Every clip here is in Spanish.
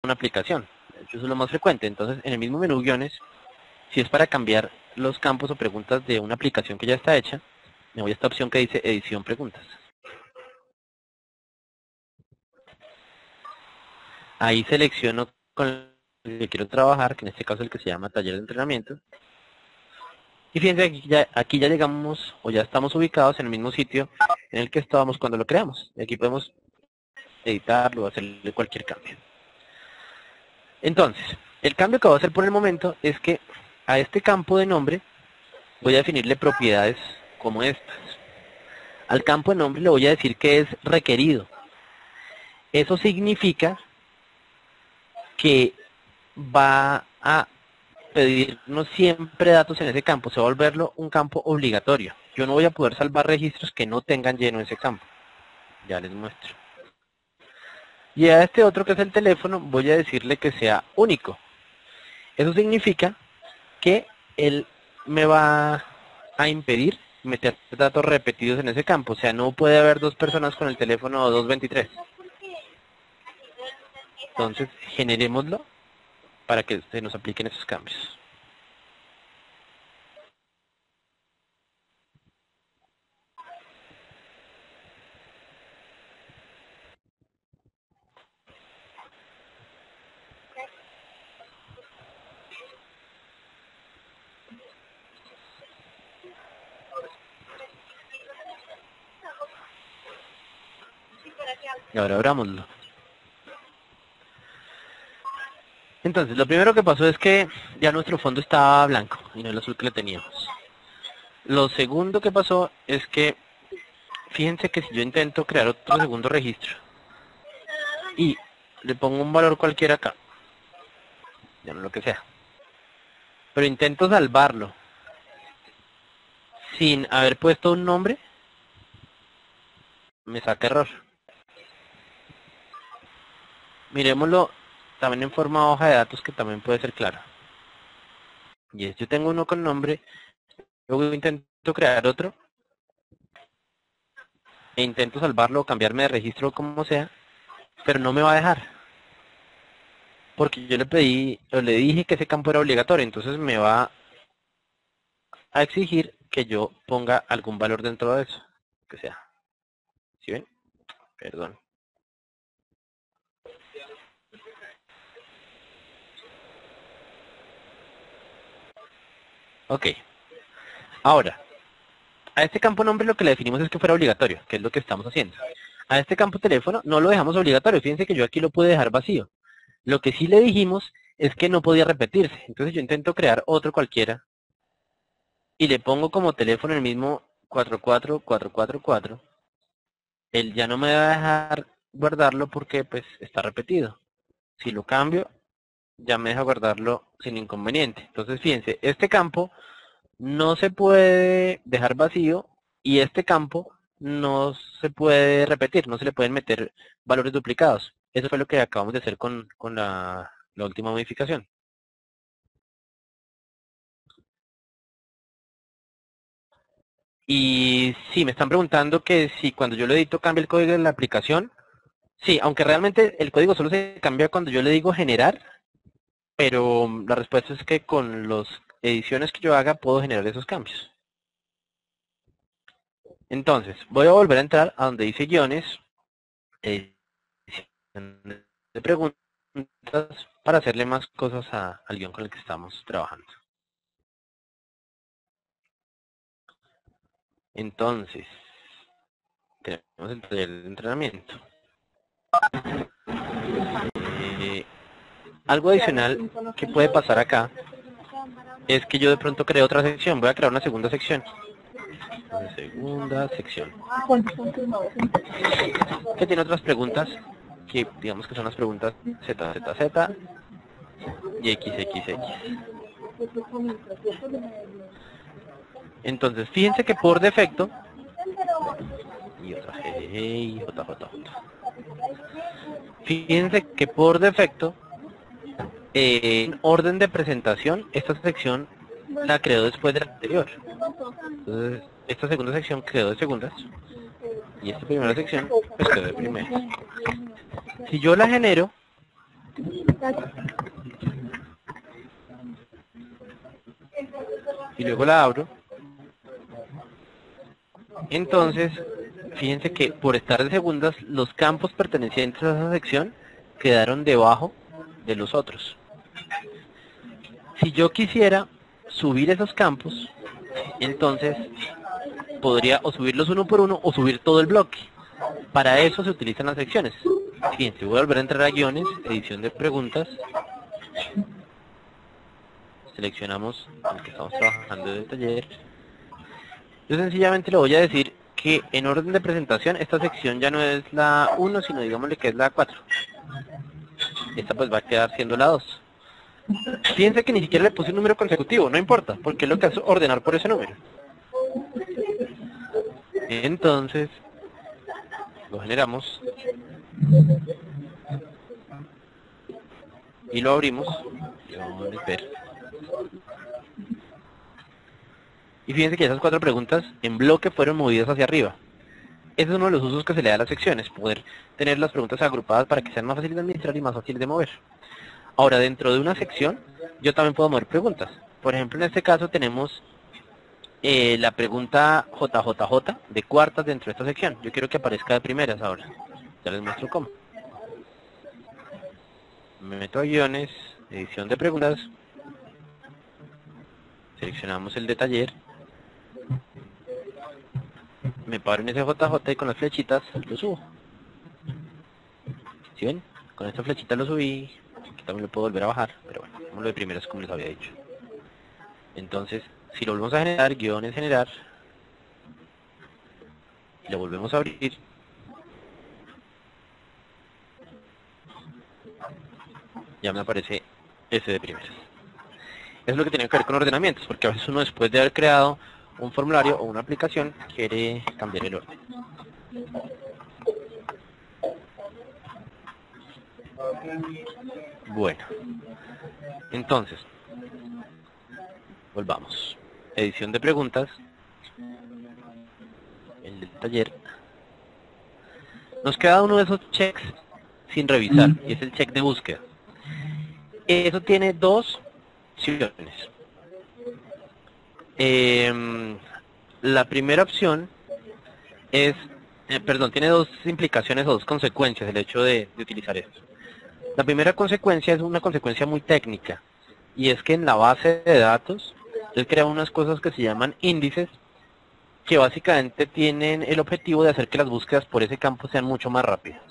una aplicación. De hecho, eso es lo más frecuente. Entonces, en el mismo menú guiones, si es para cambiar los campos o preguntas de una aplicación que ya está hecha, me voy a esta opción que dice edición preguntas. Ahí selecciono con el que quiero trabajar, que en este caso es el que se llama taller de entrenamiento. Y fíjense que aquí ya llegamos o ya estamos ubicados en el mismo sitio en el que estábamos cuando lo creamos. Y aquí podemos editarlo o hacerle cualquier cambio. Entonces, el cambio que voy a hacer por el momento es que a este campo de nombre voy a definirle propiedades como estas. Al campo de nombre le voy a decir que es requerido. Eso significa que va a pedirnos siempre datos en ese campo, se va a volverlo un campo obligatorio. Yo no voy a poder salvar registros que no tengan lleno ese campo. Ya les muestro. Y a este otro que es el teléfono voy a decirle que sea único. Eso significa que él me va a impedir meter datos repetidos en ese campo. O sea, no puede haber dos personas con el teléfono 223. Entonces, generémoslo para que se nos apliquen esos cambios. Y ahora abrámoslo. Entonces, lo primero que pasó es que ya nuestro fondo estaba blanco y no el azul que le teníamos. Lo segundo que pasó es que, fíjense que si yo intento crear otro segundo registro y le pongo un valor cualquiera acá, ya no lo que sea, pero intento salvarlo sin haber puesto un nombre, me saca error. Miremoslo también en forma de hoja de datos que también puede ser claro. Y es, yo tengo uno con nombre, luego intento crear otro, e intento salvarlo o cambiarme de registro como sea, pero no me va a dejar. Porque yo le pedí, o le dije que ese campo era obligatorio, entonces me va a exigir que yo ponga algún valor dentro de eso, que sea. ¿Sí ven? Perdón. Ok. Ahora, a este campo nombre lo que le definimos es que fuera obligatorio, que es lo que estamos haciendo. A este campo teléfono no lo dejamos obligatorio, fíjense que yo aquí lo pude dejar vacío. Lo que sí le dijimos es que no podía repetirse, entonces yo intento crear otro cualquiera y le pongo como teléfono el mismo 44444. Él ya no me va a dejar guardarlo porque pues está repetido. Si lo cambio, ya me deja guardarlo sin inconveniente. Entonces fíjense, este campo no se puede dejar vacío y este campo no se puede repetir, no se le pueden meter valores duplicados. Eso fue lo que acabamos de hacer con la última modificación. Y sí, me están preguntando que si cuando yo lo edito cambia el código de la aplicación. Sí, aunque realmente el código solo se cambia cuando yo le digo generar, pero la respuesta es que con las ediciones que yo haga puedo generar esos cambios. Entonces, voy a volver a entrar a donde dice guiones, edición de preguntas, para hacerle más cosas al guión con el que estamos trabajando. Entonces, tenemos el taller de entrenamiento. Algo adicional que puede pasar acá es que yo de pronto creo otra sección. Voy a crear una segunda sección. Segunda sección. Que tiene otras preguntas que digamos que son las preguntas ZZZ y XXX. Entonces, fíjense que por defecto y otra y JJJ. Fíjense que por defecto en orden de presentación esta sección la creó después de la anterior. Entonces, esta segunda sección quedó de segundas y esta primera sección pues quedó de primeras. Si yo la genero, Y luego la abro. Entonces, fíjense que por estar de segundas, los campos pertenecientes a esa sección quedaron debajo de los otros. Si yo quisiera subir esos campos, entonces podría o subirlos uno por uno o subir todo el bloque. Para eso se utilizan las secciones. Fíjense, voy a volver a entrar a guiones, edición de preguntas. Seleccionamos el que estamos trabajando del taller. Yo sencillamente le voy a decir que en orden de presentación esta sección ya no es la 1, sino digámosle que es la 4. Esta pues va a quedar siendo la 2. Fíjense que ni siquiera le puse un número consecutivo, no importa, porque lo que hace es ordenar por ese número. Entonces, lo generamos. Y lo abrimos. Y fíjense que esas 4 preguntas en bloque fueron movidas hacia arriba. Ese es uno de los usos que se le da a las secciones, poder tener las preguntas agrupadas para que sean más fáciles de administrar y más fáciles de mover. Ahora, dentro de una sección, yo también puedo mover preguntas. Por ejemplo, en este caso tenemos la pregunta JJJ de cuartas dentro de esta sección. Yo quiero que aparezca de primeras ahora. Ya les muestro cómo. Me meto a guiones, edición de preguntas. Seleccionamos el de taller. Me paro en ese JJ y con las flechitas lo subo. ¿Sí ven? Con esta flechita lo subí. Aquí también lo puedo volver a bajar, pero bueno, como lo de primeras como les había dicho. Entonces, si lo volvemos a generar, guiones generar, y lo volvemos a abrir, ya me aparece ese de primeras. Es lo que tiene que ver con ordenamientos, porque a veces uno después de haber creado un formulario o una aplicación quiere cambiar el orden. Bueno, entonces, volvamos. Edición de preguntas, el del taller. Nos queda uno de esos checks sin revisar, y es el check de búsqueda. Eso tiene 2 opciones. La primera opción es, tiene 2 implicaciones o 2 consecuencias el hecho de utilizar esto. La primera consecuencia es una consecuencia muy técnica, y es que en la base de datos él crea unas cosas que se llaman índices, que básicamente tienen el objetivo de hacer que las búsquedas por ese campo sean mucho más rápidas.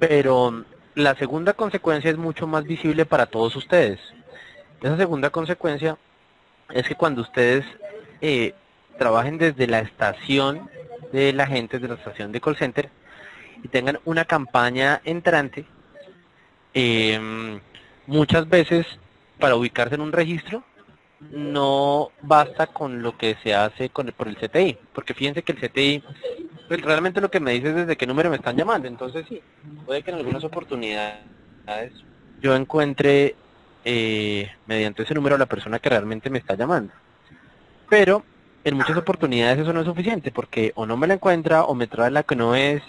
Pero la segunda consecuencia es mucho más visible para todos ustedes. Esa segunda consecuencia es que cuando ustedes trabajen desde la estación de la gente, desde la estación de call center, y tengan una campaña entrante, muchas veces para ubicarse en un registro no basta con lo que se hace por el CTI, porque fíjense que el CTI pues, realmente lo que me dice es desde qué número me están llamando. Entonces sí, puede que en algunas oportunidades yo encuentre mediante ese número a la persona que realmente me está llamando, pero en muchas oportunidades eso no es suficiente, porque o no me la encuentra o me trae la que no es,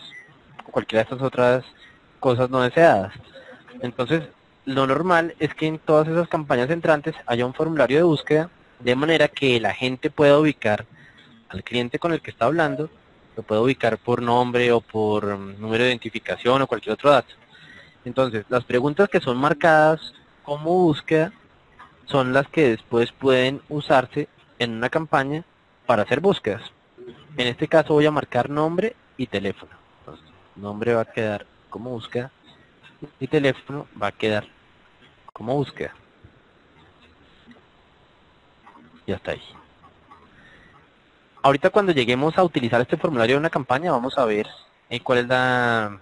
o cualquiera de estas otras cosas no deseadas. Entonces lo normal es que en todas esas campañas entrantes haya un formulario de búsqueda, de manera que la gente pueda ubicar al cliente con el que está hablando, lo pueda ubicar por nombre o por número de identificación o cualquier otro dato. Entonces, las preguntas que son marcadas como búsqueda son las que después pueden usarse en una campaña para hacer búsquedas. En este caso voy a marcar nombre y teléfono. Entonces, nombre va a quedar como búsqueda y teléfono va a quedar como búsqueda. Ya está ahí. Ahorita cuando lleguemos a utilizar este formulario de una campaña vamos a ver cuál es la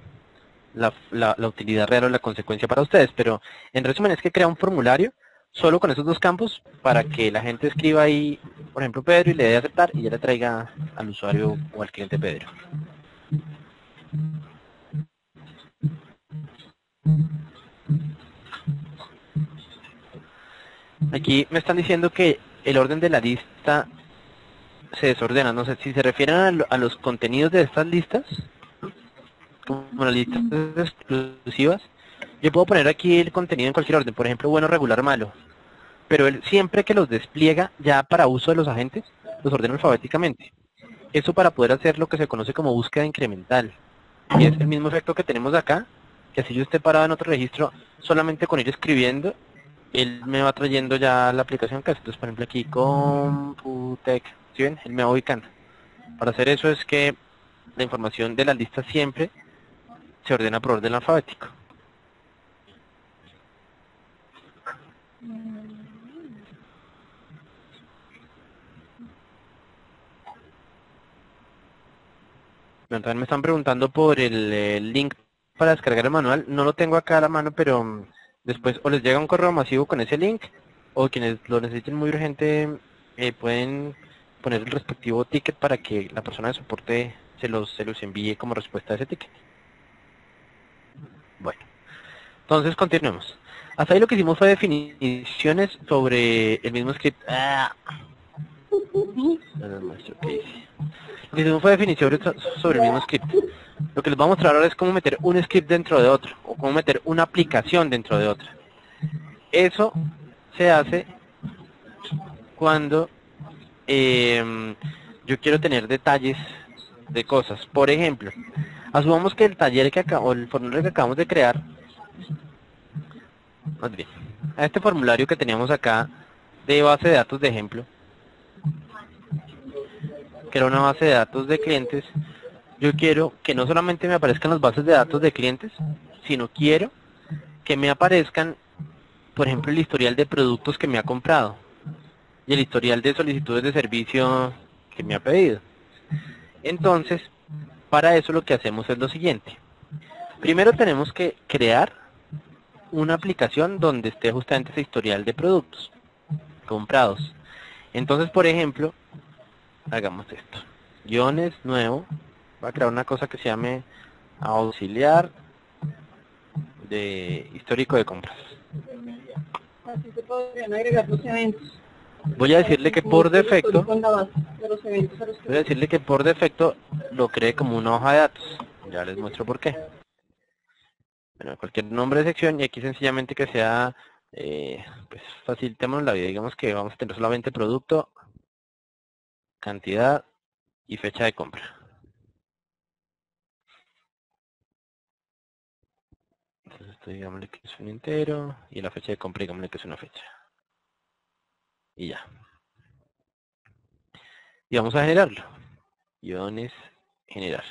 utilidad real o la consecuencia para ustedes, pero en resumen es que crea un formulario solo con esos 2 campos para que la gente escriba ahí, por ejemplo, Pedro, y le dé a aceptar y ya le traiga al usuario o al cliente Pedro. Aquí me están diciendo que el orden de la lista se desordena. No sé si se refieren a los contenidos de estas listas, como las listas exclusivas. Yo puedo poner aquí el contenido en cualquier orden, por ejemplo, bueno, regular, malo. Pero él siempre que los despliega ya para uso de los agentes, los ordena alfabéticamente. Eso para poder hacer lo que se conoce como búsqueda incremental. Y es el mismo efecto que tenemos acá, que si yo esté parado en otro registro, solamente con ir escribiendo, él me va trayendo ya la aplicación que hace. Entonces, por ejemplo, aquí Computec, ¿sí ven? Él me va ubicando. Para hacer eso es que la información de las listas siempre se ordena por orden alfabético. Bueno, también me están preguntando por el link para descargar el manual. No lo tengo acá a la mano, pero después o les llega un correo masivo con ese link, o quienes lo necesiten muy urgente pueden poner el respectivo ticket para que la persona de soporte se los envíe como respuesta a ese ticket. Bueno, entonces continuemos. Hasta ahí lo que hicimos fue definiciones sobre el mismo script. No les muestro qué hice. Lo que hicimos fue definiciones sobre el mismo script. Lo que les voy a mostrar ahora es cómo meter un script dentro de otro, o cómo meter una aplicación dentro de otra. Eso se hace cuando yo quiero tener detalles de cosas. Por ejemplo, asumamos que el taller o el formulario que acabamos de crear, más bien, a este formulario que teníamos acá de base de datos de ejemplo, que era una base de datos de clientes, yo quiero que no solamente me aparezcan las bases de datos de clientes, sino quiero que me aparezcan, por ejemplo, el historial de productos que me ha comprado y el historial de solicitudes de servicio que me ha pedido. Entonces, para eso lo que hacemos es lo siguiente. Primero tenemos que crear una aplicación donde esté justamente ese historial de productos comprados. Entonces, por ejemplo, hagamos esto. Guiones nuevo. Voy a crear una cosa que se llame auxiliar de histórico de compras. Así se podrían agregar los eventos. Voy a decirle que por defecto, lo cree como una hoja de datos. Ya les muestro por qué. Bueno, cualquier nombre de sección y aquí sencillamente que sea, pues facilitemos la vida. Digamos que vamos a tener solamente producto, cantidad y fecha de compra. Entonces esto digámosle que es un entero y la fecha de compra digámosle que es una fecha. Y ya. Y vamos a generarlo. Guiones, generar.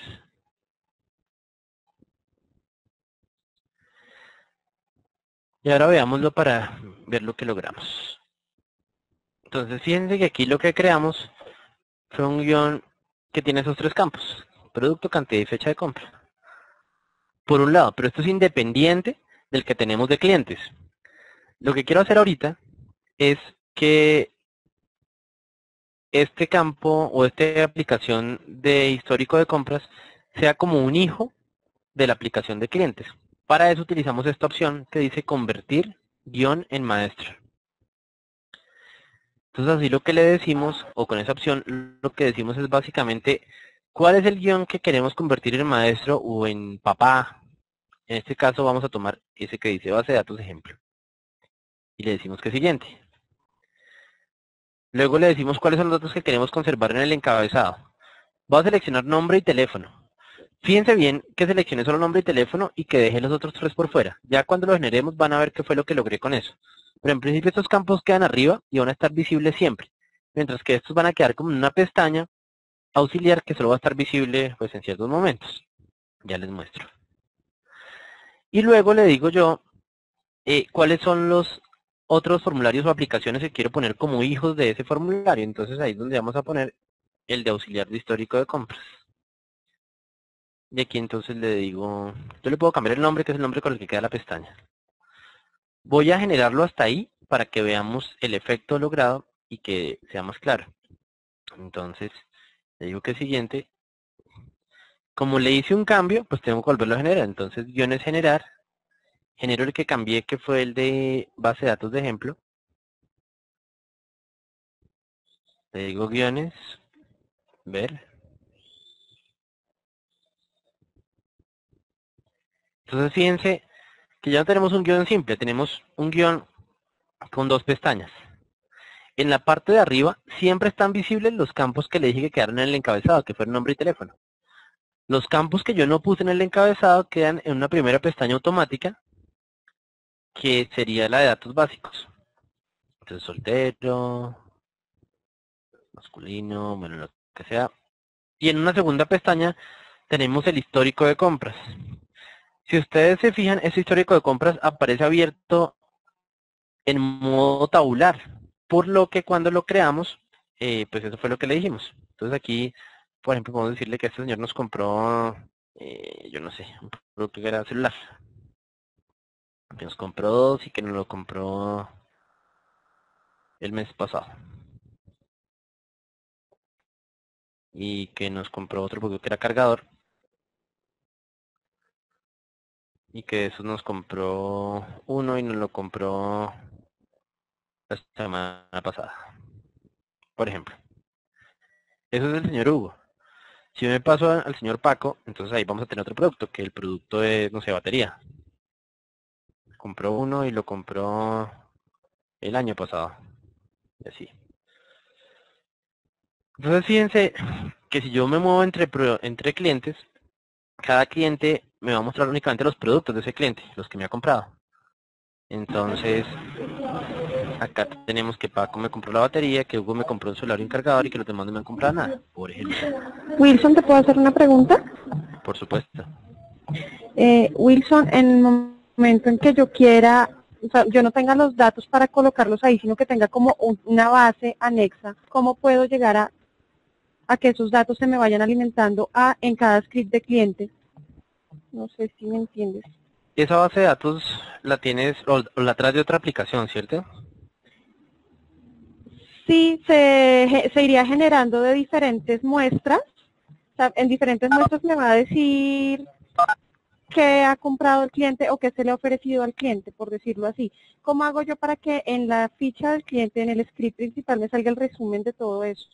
Y ahora veámoslo para ver lo que logramos. Entonces fíjense que aquí lo que creamos fue un guión que tiene esos tres campos. Producto, cantidad y fecha de compra. Por un lado, pero esto es independiente del que tenemos de clientes. Lo que quiero hacer ahorita es que este campo o esta aplicación de histórico de compras sea como un hijo de la aplicación de clientes. Para eso utilizamos esta opción que dice convertir guión en maestro. Entonces así lo que le decimos, o con esa opción, lo que decimos es básicamente cuál es el guión que queremos convertir en maestro o en papá. En este caso vamos a tomar ese que dice base de datos ejemplo. Y le decimos que siguiente. Luego le decimos cuáles son los datos que queremos conservar en el encabezado. Voy a seleccionar nombre y teléfono. Fíjense bien que seleccione solo nombre y teléfono y que deje los otros tres por fuera. Ya cuando lo generemos van a ver qué fue lo que logré con eso. Pero en principio estos campos quedan arriba y van a estar visibles siempre. Mientras que estos van a quedar como en una pestaña auxiliar que solo va a estar visible pues en ciertos momentos. Ya les muestro. Y luego le digo yo cuáles son los otros formularios o aplicaciones que quiero poner como hijos de ese formulario. Entonces ahí es donde vamos a poner el de auxiliar de histórico de compras. Y aquí entonces le digo, yo le puedo cambiar el nombre, que es el nombre con el que queda la pestaña. Voy a generarlo hasta ahí para que veamos el efecto logrado y que sea más claro. Entonces, le digo que siguiente. Como le hice un cambio, pues tengo que volverlo a generar. Entonces, guiones generar. Genero el que cambié, que fue el de base de datos de ejemplo. Le digo guiones, ver. Entonces, fíjense que ya no tenemos un guión simple, tenemos un guión con dos pestañas. En la parte de arriba siempre están visibles los campos que le dije que quedaron en el encabezado, que fueron nombre y teléfono. Los campos que yo no puse en el encabezado quedan en una primera pestaña automática, que sería la de datos básicos. Entonces, soltero, masculino, bueno, lo que sea. Y en una segunda pestaña tenemos el histórico de compras. Si ustedes se fijan, ese histórico de compras aparece abierto en modo tabular, por lo que cuando lo creamos, pues eso fue lo que le dijimos. Entonces aquí, por ejemplo, podemos decirle que este señor nos compró, yo no sé, un producto que era celular. Que nos compró dos y que nos lo compró el mes pasado. Y que nos compró otro producto que era cargador. Y que eso nos compró uno y nos lo compró la semana pasada. Por ejemplo. Eso es el señor Hugo. Si yo me paso al señor Paco, entonces ahí vamos a tener otro producto, que el producto es, no sé, batería. Compró uno y lo compró el año pasado. Y así. Entonces fíjense que si yo me muevo entre clientes, cada cliente me va a mostrar únicamente los productos de ese cliente, los que me ha comprado. Entonces, acá tenemos que Paco me compró la batería, que Hugo me compró un celular y un cargador y que los demás no me han comprado nada, por ejemplo. Wilson, ¿te puedo hacer una pregunta? Por supuesto. Wilson, en el momento en que yo quiera, o sea, yo no tenga los datos para colocarlos ahí, sino que tenga como una base anexa, ¿cómo puedo llegar a que esos datos se me vayan alimentando en cada script de cliente? No sé si me entiendes. Esa base de datos la tienes o la traes de otra aplicación, ¿cierto? Sí, se iría generando de diferentes muestras. O sea, en diferentes muestras me va a decir qué ha comprado el cliente o qué se le ha ofrecido al cliente, por decirlo así. ¿Cómo hago yo para que en la ficha del cliente, en el script principal, me salga el resumen de todo eso?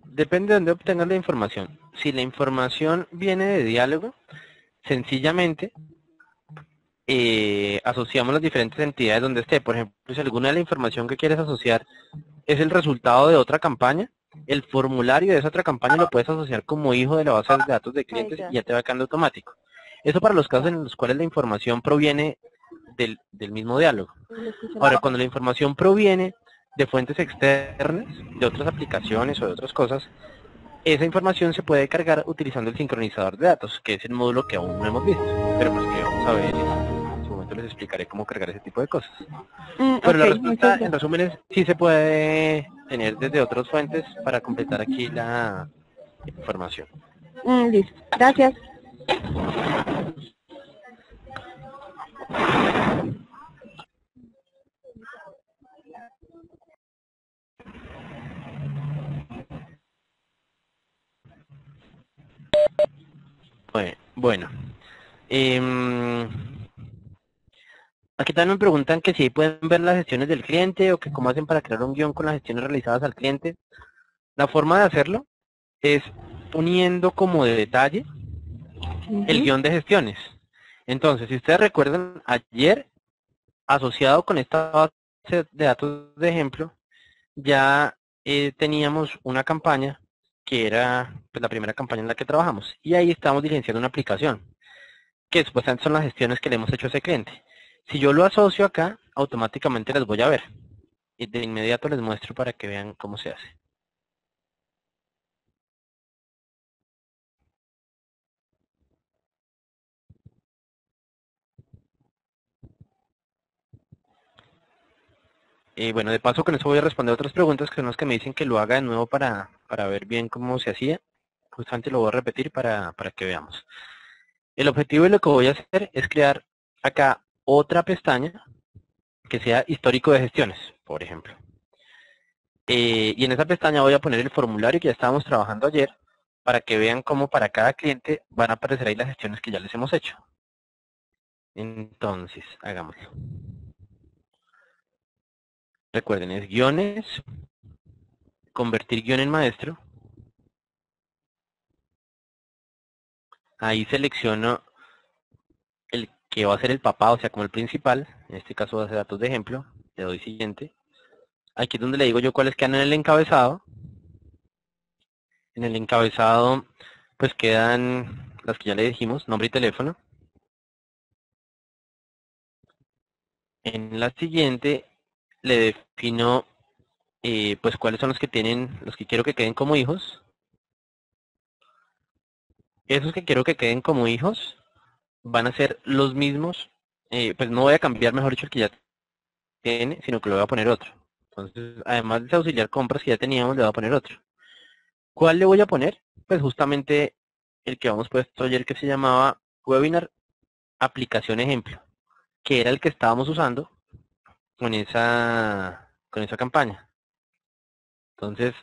Depende de dónde obtengas la información. Si la información viene de diálogo, sencillamente asociamos las diferentes entidades donde esté. Por ejemplo, si alguna de la información que quieres asociar es el resultado de otra campaña, el formulario de esa otra campaña lo puedes asociar como hijo de la base de datos de clientes y ya te va quedando automático. Eso para los casos en los cuales la información proviene del mismo diálogo. Ahora, cuando la información proviene de fuentes externas, de otras aplicaciones o de otras cosas, esa información se puede cargar utilizando el sincronizador de datos, que es el módulo que aún no hemos visto, pero pues que vamos a ver en su momento les explicaré cómo cargar ese tipo de cosas. Pero la respuesta, en resumen, es sí se puede tener desde otras fuentes para completar aquí la información. Listo, gracias. Bueno, aquí también me preguntan que si pueden ver las gestiones del cliente o que cómo hacen para crear un guión con las gestiones realizadas al cliente. La forma de hacerlo es poniendo como de detalle el guión de gestiones. Entonces, si ustedes recuerdan, ayer, asociado con esta base de datos de ejemplo, ya teníamos una campaña que era pues, la primera campaña en la que trabajamos. Y ahí estamos diligenciando una aplicación, que supuestamente son las gestiones que le hemos hecho a ese cliente. Si yo lo asocio acá, automáticamente las voy a ver. Y de inmediato les muestro para que vean cómo se hace. Bueno, de paso con eso voy a responder otras preguntas que son las que me dicen que lo haga de nuevo para ver bien cómo se hacía. Justamente lo voy a repetir para que veamos. El objetivo de lo que voy a hacer es crear acá otra pestaña que sea histórico de gestiones, por ejemplo. Y en esa pestaña voy a poner el formulario que ya estábamos trabajando ayer para que vean cómo para cada cliente van a aparecer ahí las gestiones que ya les hemos hecho. Entonces, hagámoslo. Recuerden, es guiones, convertir guión en maestro. Ahí selecciono que va a ser el papá, o sea, como el principal. En este caso va a ser datos de ejemplo. Le doy siguiente. Aquí es donde le digo yo cuáles quedan en el encabezado. En el encabezado, pues quedan las que ya le dijimos, nombre y teléfono. En la siguiente le defino pues cuáles son los que tienen, los que quiero que queden como hijos. Esos que quiero que queden como hijos van a ser los mismos, pues no voy a cambiar, mejor dicho, el que ya tiene, sino que le voy a poner otro. Entonces, además de ese auxiliar compras que ya teníamos, le voy a poner otro. ¿Cuál le voy a poner? Pues justamente el que habíamos puesto ayer, que se llamaba Webinar Aplicación Ejemplo, que era el que estábamos usando con esa campaña. Entonces,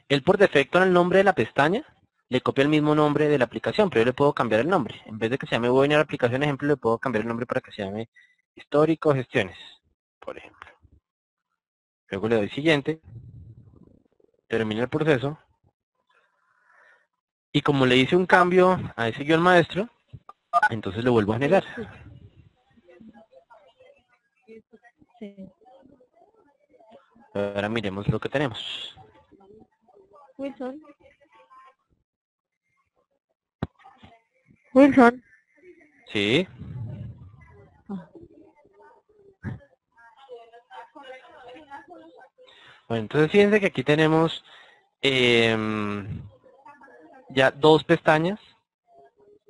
él por defecto en el nombre de la pestaña le copia el mismo nombre de la aplicación, pero yo le puedo cambiar el nombre. En vez de que se llame Webinar Aplicación Ejemplo, le puedo cambiar el nombre para que se llame Histórico Gestiones, por ejemplo. Luego le doy siguiente, termina el proceso, y como le hice un cambio a ese guión maestro, entonces le vuelvo a generar. Sí. Ahora miremos lo que tenemos. Wilson. Wilson. Sí. Bueno, entonces fíjense que aquí tenemos ya dos pestañas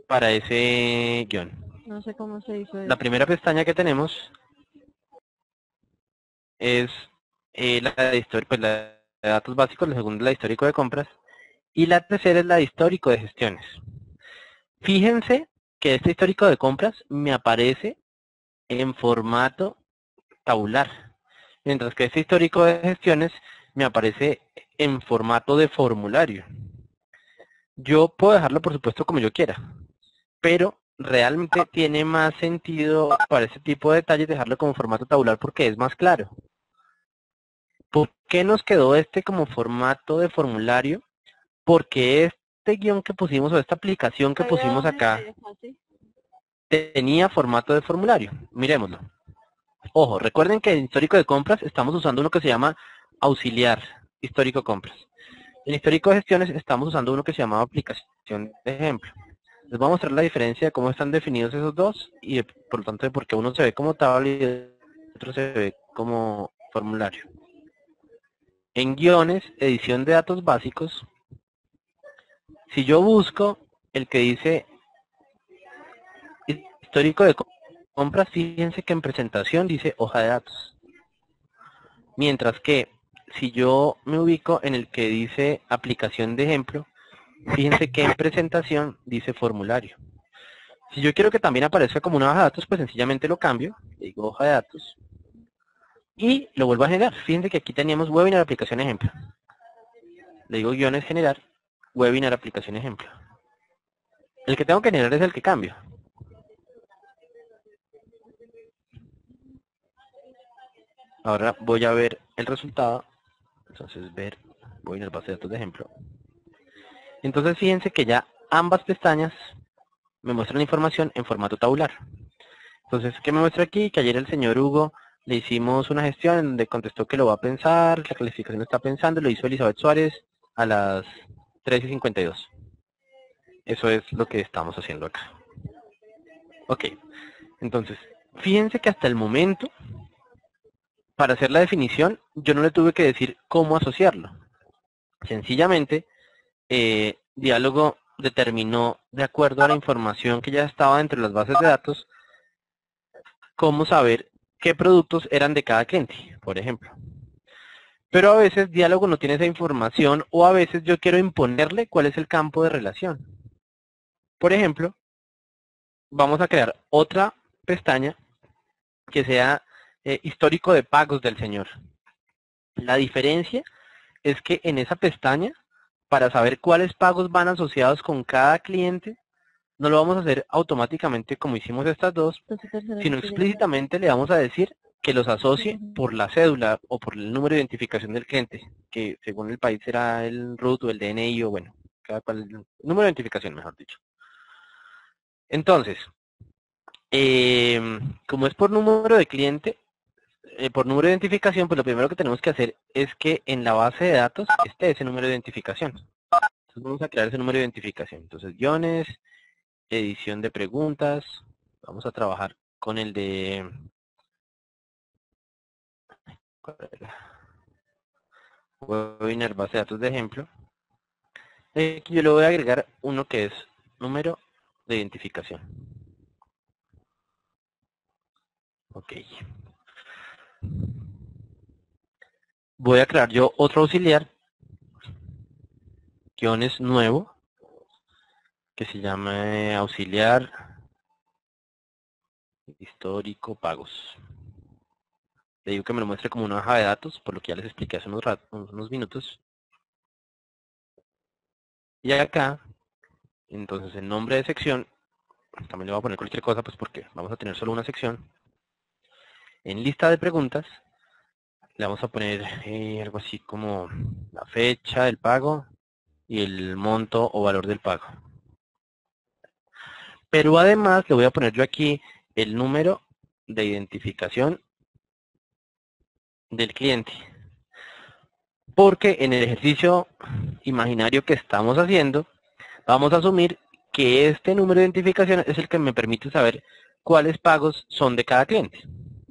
para ese guión. No sé cómo se hizo La eso. primera pestaña que tenemos es la de pues la de datos básicos, la segunda es la de histórico de compras, y la tercera es la de histórico de gestiones. Fíjense que este histórico de compras me aparece en formato tabular, mientras que este histórico de gestiones me aparece en formato de formulario. Yo puedo dejarlo, por supuesto, como yo quiera, pero realmente tiene más sentido para este tipo de detalles dejarlo como formato tabular porque es más claro. ¿Por qué nos quedó este como formato de formulario? Porque este guión que pusimos o esta aplicación que pusimos acá tenía formato de formulario. Miremoslo. Ojo, recuerden que en histórico de compras estamos usando uno que se llama auxiliar histórico compras. En histórico de gestiones estamos usando uno que se llama aplicación de ejemplo. Les voy a mostrar la diferencia de cómo están definidos esos dos y por lo tanto de por qué uno se ve como tabla y el otro se ve como formulario. En guiones, edición de datos básicos, si yo busco el que dice histórico de compras, fíjense que en presentación dice hoja de datos. Mientras que si yo me ubico en el que dice aplicación de ejemplo, fíjense que en presentación dice formulario. Si yo quiero que también aparezca como una hoja de datos, pues sencillamente lo cambio, le digo hoja de datos, y lo vuelvo a generar. Fíjense que aquí teníamos webinar aplicación ejemplo. Le digo guiones generar, webinar aplicación ejemplo. El que tengo que generar es el que cambio. Ahora voy a ver el resultado. Entonces ver webinar base de datos de ejemplo. Entonces fíjense que ya ambas pestañas me muestran la información en formato tabular. Entonces, ¿qué me muestra aquí? Que ayer el señor Hugo le hicimos una gestión en donde contestó que lo va a pensar, la calificación está pensando, lo hizo Elizabeth Suárez a las 3:52. Eso es lo que estamos haciendo acá. Ok, entonces, fíjense que hasta el momento, para hacer la definición, yo no le tuve que decir cómo asociarlo. Sencillamente, Diálogo determinó, de acuerdo a la información que ya estaba entre las bases de datos, cómo saber qué productos eran de cada cliente, por ejemplo. Pero a veces Diálogo no tiene esa información o a veces yo quiero imponerle cuál es el campo de relación. Por ejemplo, vamos a crear otra pestaña que sea histórico de pagos del señor. La diferencia es que en esa pestaña, para saber cuáles pagos van asociados con cada cliente, no lo vamos a hacer automáticamente como hicimos estas dos, sino explícitamente le vamos a decir que los asocie por la cédula o por el número de identificación del cliente, que según el país será el RUT o el DNI o bueno, cada cual, el número de identificación mejor dicho. Entonces, Como es por número de cliente, por número de identificación, pues lo primero que tenemos que hacer es que en la base de datos esté ese número de identificación. Entonces vamos a crear ese número de identificación. Entonces, guiones, edición de preguntas. Vamos a trabajar con el de... webinar base de datos de ejemplo. Aquí yo le voy a agregar uno que es número de identificación. Ok. Voy a crear yo otro auxiliar, guiones nuevo, que se llama auxiliar histórico pagos. Le digo que me lo muestre como una hoja de datos, por lo que ya les expliqué hace unos minutos. Y acá, entonces el nombre de sección, también le voy a poner cualquier cosa, pues porque vamos a tener solo una sección. En lista de preguntas, le vamos a poner algo así como la fecha del pago y el monto o valor del pago. Pero además le voy a poner yo aquí el número de identificación del cliente. Porque en el ejercicio imaginario que estamos haciendo, vamos a asumir que este número de identificación es el que me permite saber cuáles pagos son de cada cliente.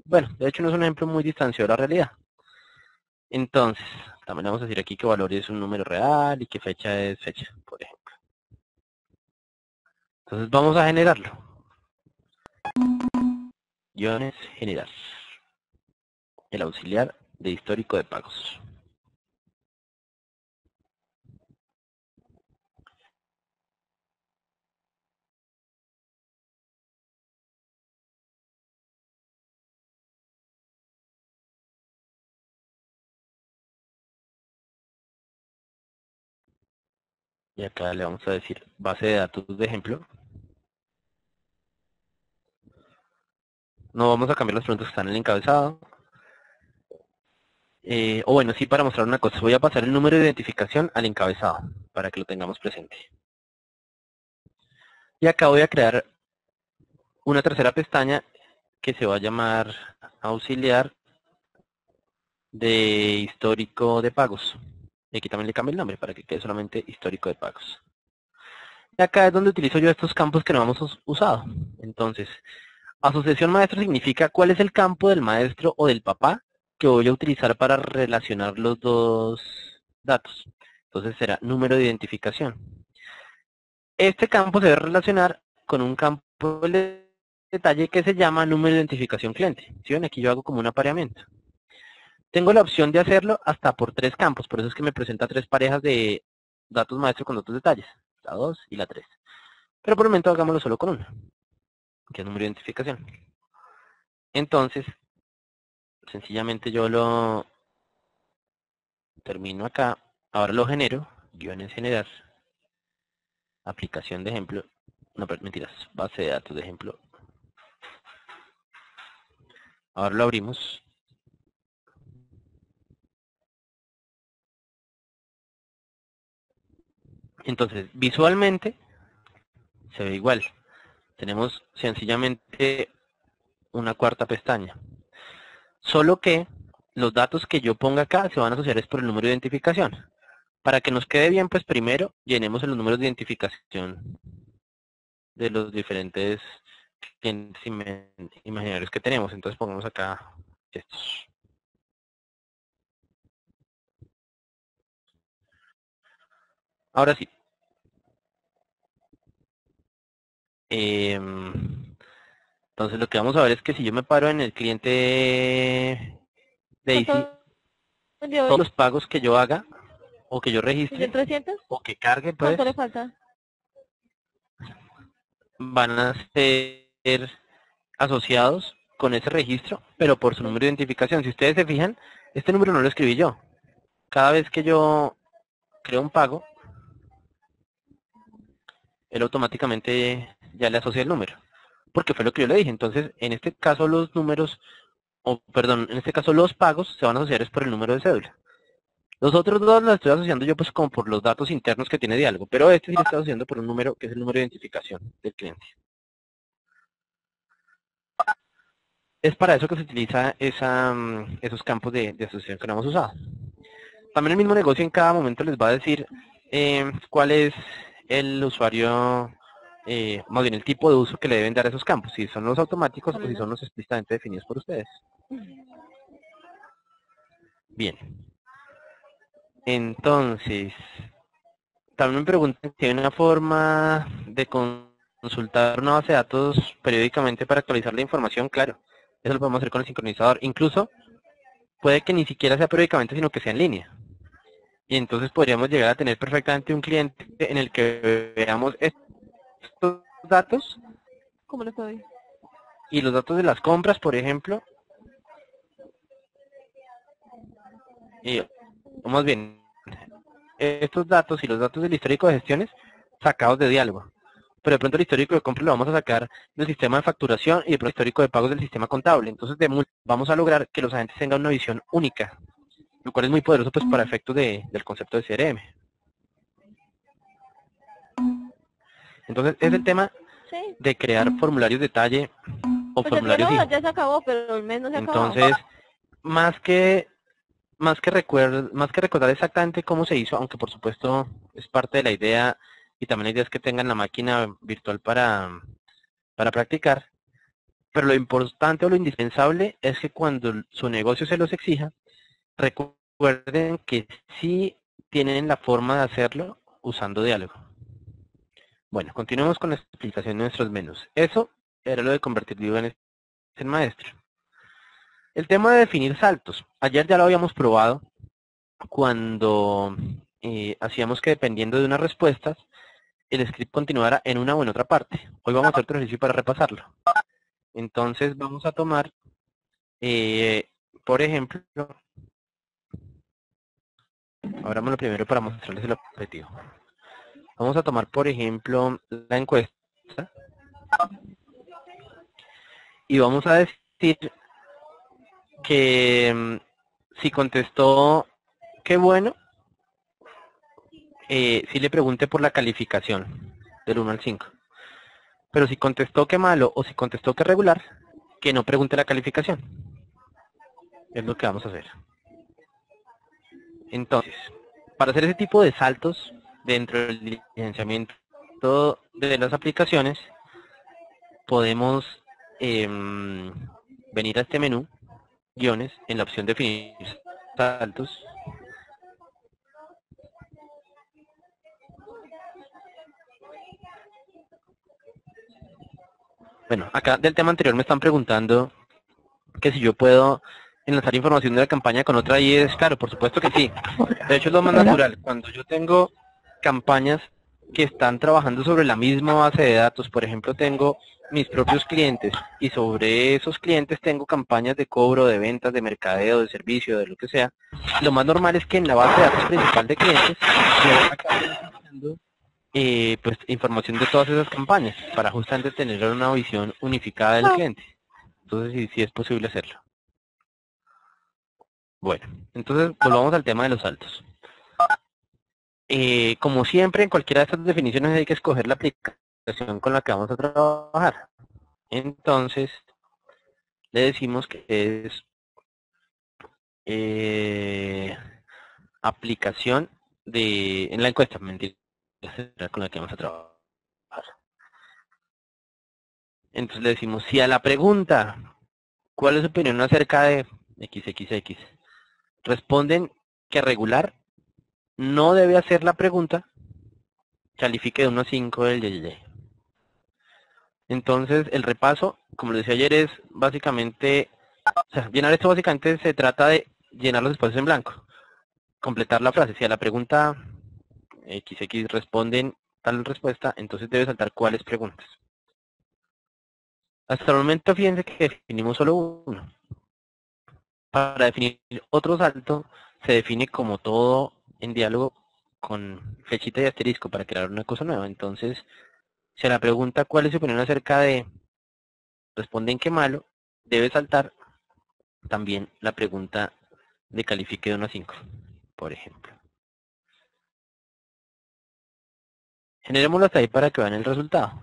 Bueno, de hecho no es un ejemplo muy distanciado de la realidad. Entonces, también vamos a decir aquí que valor es un número real y que fecha es fecha, por ejemplo. Entonces vamos a generarlo. Guiones, generar. El auxiliar de histórico de pagos. Y acá le vamos a decir base de datos de ejemplo. No vamos a cambiar las preguntas que están en el encabezado. O bueno, sí, para mostrar una cosa. Voy a pasar el número de identificación al encabezado, para que lo tengamos presente. Y acá voy a crear una tercera pestaña que se va a llamar auxiliar de histórico de pagos. Y aquí también le cambio el nombre para que quede solamente histórico de pagos. Y acá es donde utilizo yo estos campos que no hemos usado. Entonces, asociación maestro significa cuál es el campo del maestro o del papá que voy a utilizar para relacionar los dos datos. Entonces será número de identificación. Este campo se debe relacionar con un campo de detalle que se llama número de identificación cliente. ¿Sí ven? Aquí yo hago como un apareamiento. Tengo la opción de hacerlo hasta por 3 campos, por eso es que me presenta 3 parejas de datos maestros con otros detalles, la 2 y la 3. Pero por el momento hagámoslo solo con una, que es número de identificación. Entonces, sencillamente yo lo termino acá, ahora lo genero, guiones generar, aplicación de ejemplo, no, pero mentiras, base de datos de ejemplo. Ahora lo abrimos. Entonces, visualmente se ve igual. Tenemos sencillamente una cuarta pestaña. Solo que los datos que yo ponga acá se van a asociar es por el número de identificación. Para que nos quede bien, pues primero llenemos los números de identificación de los diferentes clientes imaginarios que tenemos. Entonces pongamos acá estos. Ahora sí. Entonces lo que vamos a ver es que si yo me paro en el cliente Daisy, todos los pagos que yo haga o que yo registre o que cargue, pues, ¿Cuánto le falta? van a ser asociados con ese registro, pero por su número de identificación. Si ustedes se fijan, este número no lo escribí yo. Cada vez que yo creo un pago, él automáticamente ya le asocia el número, porque fue lo que yo le dije. Entonces, en este caso los números, o perdón, en este caso los pagos se van a asociar es por el número de cédula. Los otros dos los estoy asociando yo pues como por los datos internos que tiene Diálogo, pero este sí lo estoy asociando por un número que es el número de identificación del cliente. es para eso que se utiliza esos campos de asociación que no hemos usado. También el mismo negocio en cada momento les va a decir cuál es el usuario, más bien el tipo de uso que le deben dar a esos campos, si son los automáticos o si son los explícitamente definidos por ustedes. Bien. Entonces, también me preguntan si hay una forma de consultar una base de datos periódicamente para actualizar la información. Claro, eso lo podemos hacer con el sincronizador. Incluso puede que ni siquiera sea periódicamente, sino que sea en línea. Y entonces podríamos llegar a tener perfectamente un cliente en el que veamos estos datos ¿Cómo lo estoy? y los datos de las compras, por ejemplo, o más bien, estos datos y los datos del histórico de gestiones sacados de diálogo. Pero de pronto el histórico de compras lo vamos a sacar del sistema de facturación y de pronto el histórico de pagos del sistema contable. Entonces vamos a lograr que los agentes tengan una visión única, lo cual es muy poderoso pues para efectos del concepto de CRM. Entonces es el tema Sí. de crear formularios detalle o Pues formularios el hijos. ya se acabó, pero el mes no se acabó. Entonces, más que recordar exactamente cómo se hizo, aunque por supuesto es parte de la idea y también la idea es que tengan la máquina virtual para practicar, pero lo importante o lo indispensable es que cuando su negocio se los exija, recuerden que sí tienen la forma de hacerlo usando diálogo. Bueno, continuemos con la explicación de nuestros menús. Eso era lo de convertir div en maestro. El tema de definir saltos. Ayer ya lo habíamos probado cuando hacíamos que dependiendo de unas respuestas, el script continuara en una o en otra parte. Hoy vamos a hacer otro ejercicio para repasarlo. Entonces vamos a tomar, por ejemplo, abrámoslo primero para mostrarles el objetivo. Vamos a tomar, por ejemplo, la encuesta y vamos a decir que si contestó qué bueno, si le pregunte por la calificación del 1 al 5. Pero si contestó que malo o si contestó que regular, que no pregunte la calificación. Es lo que vamos a hacer. Entonces, para hacer ese tipo de saltos dentro del licenciamiento de las aplicaciones, podemos venir a este menú, guiones, en la opción definir saltos. Bueno, acá del tema anterior me están preguntando que si yo puedo enlazar información de la campaña con otra y es claro, por supuesto que sí. De hecho es lo más natural. Cuando yo tengo campañas que están trabajando sobre la misma base de datos, por ejemplo tengo mis propios clientes y sobre esos clientes tengo campañas de cobro, de ventas, de mercadeo, de servicio, de lo que sea, lo más normal es que en la base de datos principal de clientes yo acabe utilizando pues información de todas esas campañas para justamente tener una visión unificada del cliente. Entonces sí es posible hacerlo. Bueno, entonces volvamos al tema de los saltos. Como siempre, en cualquiera de estas definiciones hay que escoger la aplicación con la que vamos a trabajar. Entonces, le decimos que es aplicación en la encuesta, mentira, con la que vamos a trabajar. Entonces le decimos, si a la pregunta, ¿cuál es su opinión acerca de XXX? Responden que regular, no debe hacer la pregunta, califique de 1 a 5 el YY. Entonces, el repaso, como les decía ayer, es básicamente, o sea, llenar esto básicamente se trata de llenar los espacios en blanco, completar la frase. Si a la pregunta XX responden tal respuesta, entonces debe saltar cuáles preguntas. Hasta el momento, fíjense que definimos solo uno. Para definir otro salto, se define como todo en diálogo con flechita y asterisco para crear una cosa nueva. Entonces, si a la pregunta ¿cuál es su opinión acerca de? Responden que malo, debe saltar también la pregunta de califique de 1 a 5, por ejemplo. Generémoslo hasta ahí para que vean el resultado.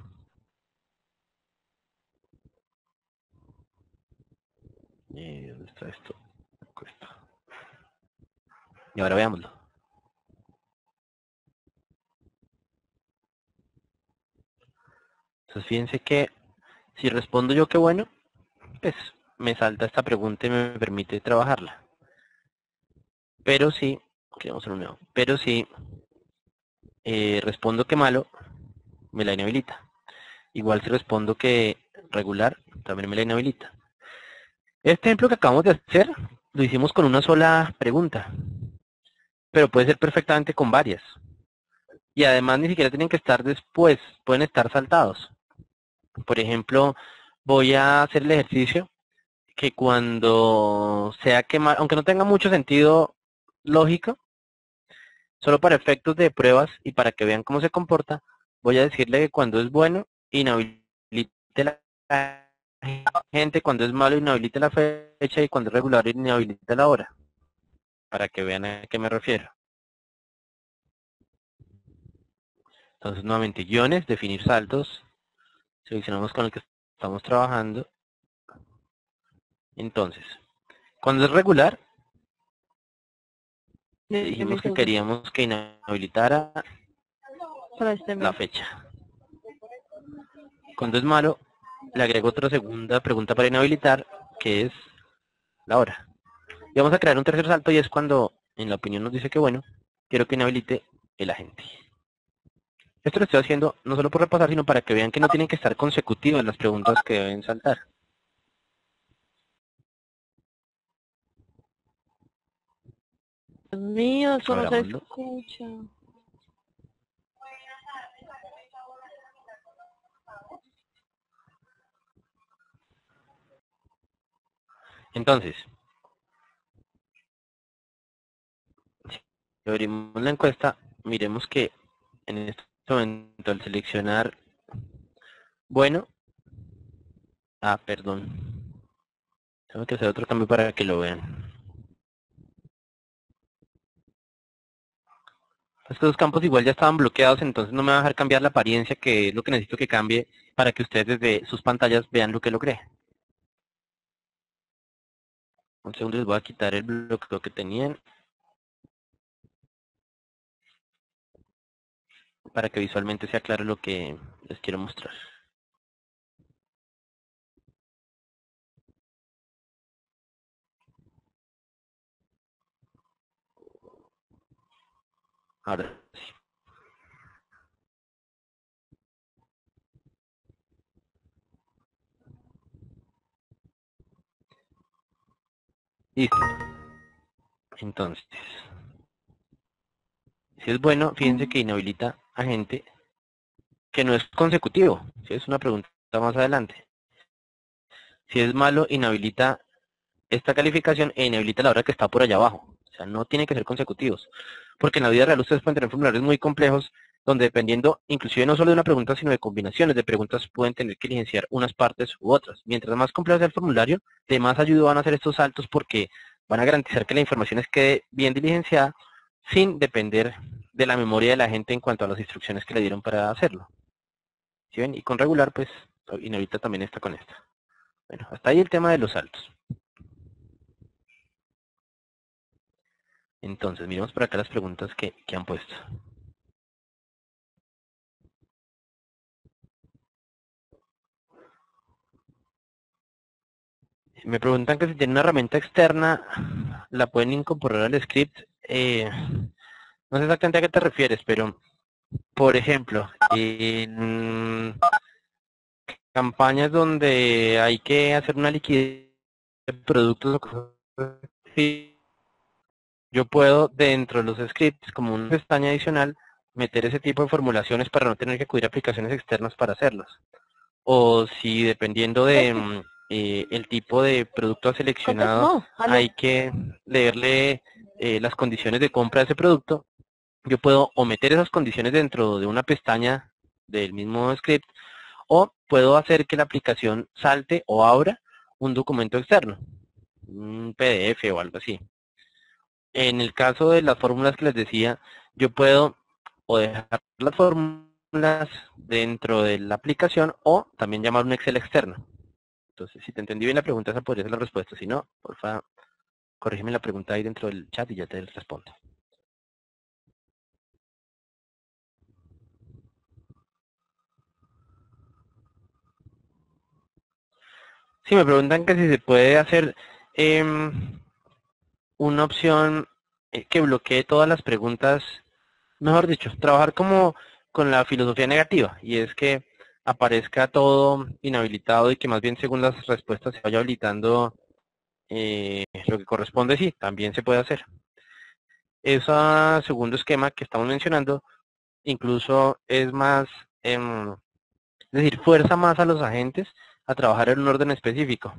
¿Dónde está esto? Encuesta. Y ahora veámoslo. Entonces fíjense que si respondo yo que bueno, pues me salta esta pregunta y me permite trabajarla. Pero si, queremos un nuevo, pero si respondo que malo, me la inhabilita. Igual si respondo que regular, también me la inhabilita. Este ejemplo que acabamos de hacer, lo hicimos con una sola pregunta, pero puede ser perfectamente con varias. Y además ni siquiera tienen que estar después, pueden estar saltados. Por ejemplo, voy a hacer el ejercicio que cuando sea quemar, aunque no tenga mucho sentido lógico, solo para efectos de pruebas y para que vean cómo se comporta, voy a decirle que cuando es bueno, inhabilite la gente, cuando es malo, inhabilite la fecha y cuando es regular, inhabilite la hora, para que vean a qué me refiero. Entonces, nuevamente, guiones, definir saltos, seleccionamos con el que estamos trabajando. Entonces, cuando es regular, dijimos que queríamos que inhabilitara la fecha. Cuando es malo, le agrego otra segunda pregunta para inhabilitar, que es la hora. Y vamos a crear un tercer salto y es cuando, en la opinión nos dice que bueno, quiero que inhabilite el agente. Esto lo estoy haciendo no solo por repasar, sino para que vean que no tienen que estar consecutivas las preguntas que deben saltar. Dios mío, eso no se Abrámoslo. escucha. Entonces, si abrimos la encuesta, miremos que en este momento al seleccionar bueno, perdón, tengo que hacer otro cambio para que lo vean. Estos dos campos igual ya estaban bloqueados, entonces no me va a dejar cambiar la apariencia, que es lo que necesito que cambie para que ustedes desde sus pantallas vean lo que logré. Un segundo, les voy a quitar el bloqueo que tenían para que visualmente sea claro lo que les quiero mostrar. Ahora sí. Listo. Entonces, si es bueno, fíjense que inhabilita a gente que no es consecutivo. Si es una pregunta más adelante. Si es malo, inhabilita esta calificación e inhabilita la hora que está por allá abajo. O sea, no tiene que ser consecutivos. Porque en la vida real ustedes pueden tener formularios muy complejos donde dependiendo, inclusive no solo de una pregunta, sino de combinaciones de preguntas, pueden tener que diligenciar unas partes u otras. Mientras más complejo sea el formulario, de más ayuda van a hacer estos saltos porque van a garantizar que la información quede bien diligenciada sin depender de la memoria de la gente en cuanto a las instrucciones que le dieron para hacerlo. ¿Sí ven? Y con regular, pues, inhabilita también esta con esta. Bueno, hasta ahí el tema de los saltos. Entonces, miremos por acá las preguntas que han puesto. Me preguntan que si tiene una herramienta externa, la pueden incorporar al script. No sé exactamente a qué te refieres, pero, por ejemplo, en campañas donde hay que hacer una liquidez de productos o cosas así, yo puedo, dentro de los scripts, como una pestaña adicional, meter ese tipo de formulaciones para no tener que acudir a aplicaciones externas para hacerlas. O si dependiendo de el tipo de producto seleccionado hay que leerle las condiciones de compra de ese producto, yo puedo o meter esas condiciones dentro de una pestaña del mismo script o puedo hacer que la aplicación salte o abra un documento externo, un PDF o algo así. En el caso de las fórmulas que les decía, yo puedo o dejar las fórmulas dentro de la aplicación o también llamar un Excel externo. Entonces, si te entendí bien la pregunta, esa podría ser la respuesta. Si no, porfa, corrígeme la pregunta ahí dentro del chat y ya te respondo. Sí, me preguntan que si se puede hacer una opción que bloquee todas las preguntas, mejor dicho, trabajar como con la filosofía negativa, y es que aparezca todo inhabilitado y que más bien según las respuestas se vaya habilitando lo que corresponde, sí, también se puede hacer. Ese segundo esquema que estamos mencionando incluso es más, es decir, fuerza más a los agentes a trabajar en un orden específico,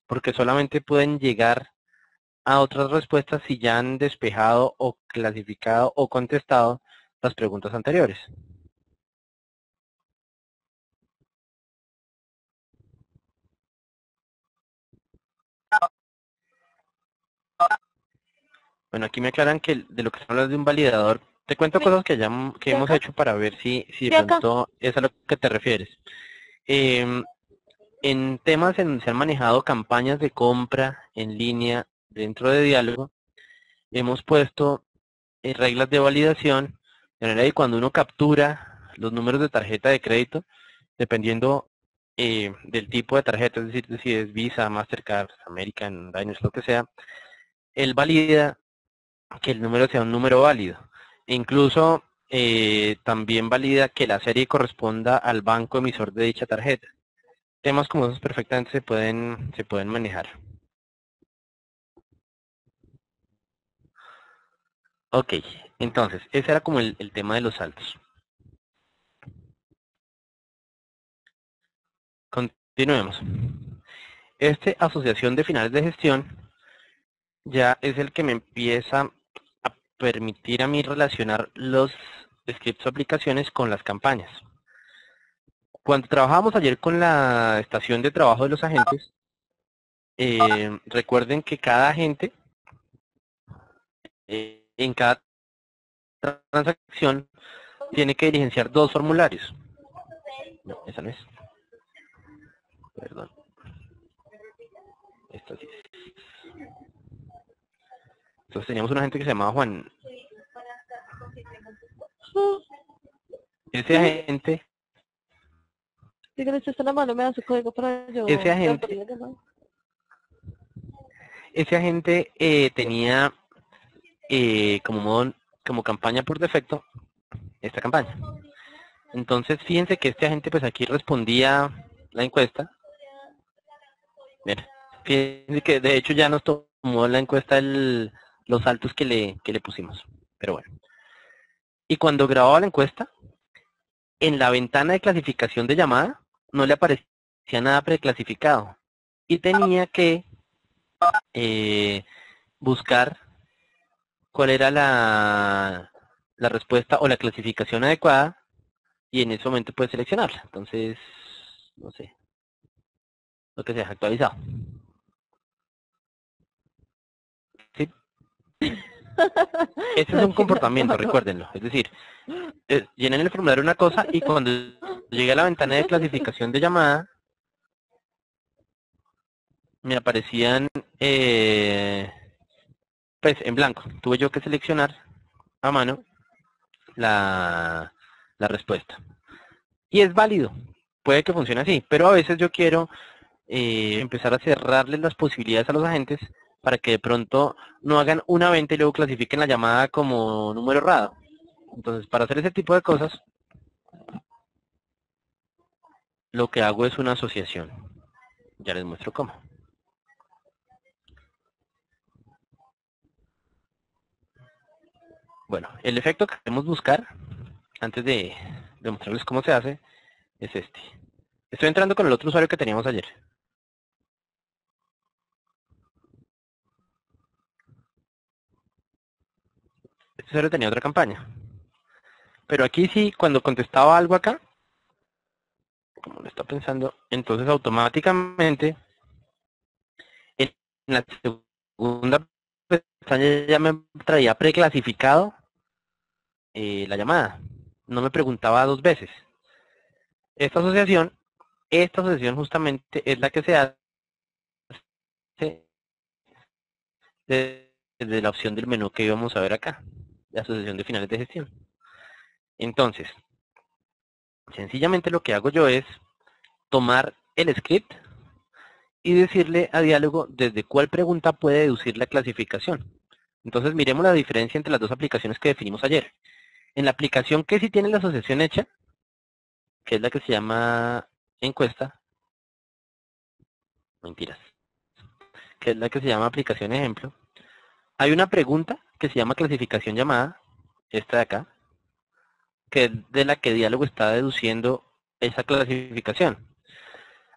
porque solamente pueden llegar a otras respuestas si ya han despejado o clasificado o contestado las preguntas anteriores. Bueno, aquí me aclaran que de lo que se habla de un validador, te cuento cosas que hemos hecho para ver si de pronto es a lo que te refieres. En temas en donde se han manejado campañas de compra en línea dentro de Diálogo, hemos puesto reglas de validación, de manera que cuando uno captura los números de tarjeta de crédito, dependiendo del tipo de tarjeta, es decir, si es Visa, Mastercard, American, Diners, lo que sea, él valida que el número sea un número válido. Incluso también valida que la serie corresponda al banco emisor de dicha tarjeta. Temas como esos perfectamente se pueden manejar. Ok, entonces, ese era como el tema de los saltos. Continuemos. Este asociación de finales de gestión ya es el que me empieza a permitir a mí relacionar los scripts o aplicaciones con las campañas. Cuando trabajábamos ayer con la estación de trabajo de los agentes, recuerden que cada agente, en cada transacción, tiene que diligenciar dos formularios. No, esa no es. Perdón. Esta sí es. Entonces teníamos un agente que se llamaba Juan. Ese agente... Dígale, si está en la mano, me da su código para yo. Ese agente tenía como campaña por defecto esta campaña. Entonces fíjense que este agente pues aquí respondía la encuesta. Mira, fíjense que de hecho ya nos tomó la encuesta los saltos que le pusimos. Pero bueno. Y cuando grababa la encuesta, en la ventana de clasificación de llamada no le aparecía nada preclasificado. Y tenía que buscar cuál era la respuesta o la clasificación adecuada y en ese momento puede seleccionarla. Entonces, no sé, lo que sea, actualizado. ¿Sí? Este es un comportamiento, recuérdenlo. Es decir, llenen el formulario una cosa y cuando llegue a la ventana de clasificación de llamada, me aparecían pues en blanco. Tuve yo que seleccionar a mano la respuesta. Y es válido. Puede que funcione así, pero a veces yo quiero empezar a cerrarles las posibilidades a los agentes para que de pronto no hagan una venta y luego clasifiquen la llamada como número errado. Entonces, para hacer ese tipo de cosas, lo que hago es una asociación. Ya les muestro cómo. Bueno, el efecto que queremos buscar, antes de mostrarles cómo se hace, es este. Estoy entrando con el otro usuario que teníamos ayer. Este usuario tenía otra campaña. Pero aquí sí, cuando contestaba algo acá, como lo está pensando, entonces automáticamente en la segunda pestaña ya me traía preclasificado la llamada. No me preguntaba dos veces. Esta asociación justamente es la que se hace desde la opción del menú que íbamos a ver acá, la asociación de finales de gestión. Entonces, sencillamente lo que hago yo es tomar el script y decirle a Diálogo desde cuál pregunta puede deducir la clasificación. Entonces miremos la diferencia entre las dos aplicaciones que definimos ayer. En la aplicación que sí tiene la asociación hecha, que es la que se llama encuesta, mentiras, que es la que se llama aplicación ejemplo, hay una pregunta que se llama clasificación llamada, esta de acá, que es de la que Diálogo está deduciendo esa clasificación.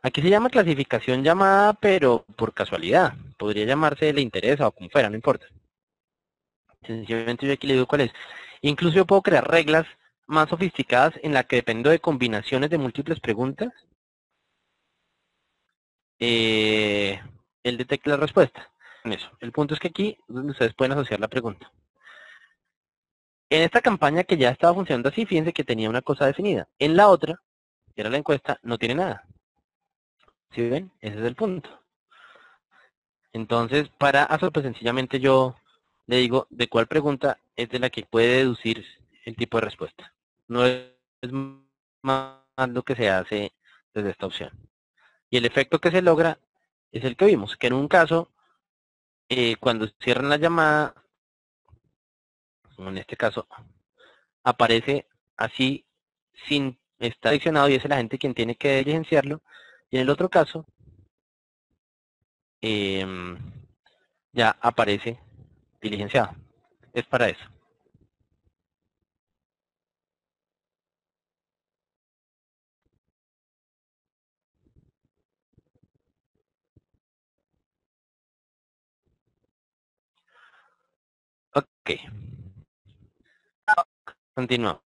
Aquí se llama clasificación llamada, pero por casualidad. Podría llamarse le interesa o como fuera, no importa. Sencillamente yo aquí le digo cuál es. Incluso yo puedo crear reglas más sofisticadas en la que dependo de combinaciones de múltiples preguntas. Él detecta la respuesta. Eso. El punto es que aquí es donde ustedes pueden asociar la pregunta. En esta campaña que ya estaba funcionando así, fíjense que tenía una cosa definida. En la otra, que era la encuesta, no tiene nada. ¿Sí ven? Ese es el punto. Entonces, para hacerlo, pues sencillamente yo le digo de cuál pregunta es de la que puede deducir el tipo de respuesta. No es más lo que se hace desde esta opción. Y el efecto que se logra es el que vimos, que en un caso, cuando cierran la llamada, como en este caso, aparece así sin estar seleccionado y es el agente quien tiene que diligenciarlo. Y en el otro caso, ya aparece diligenciado. Es para eso. Ok. Continuamos.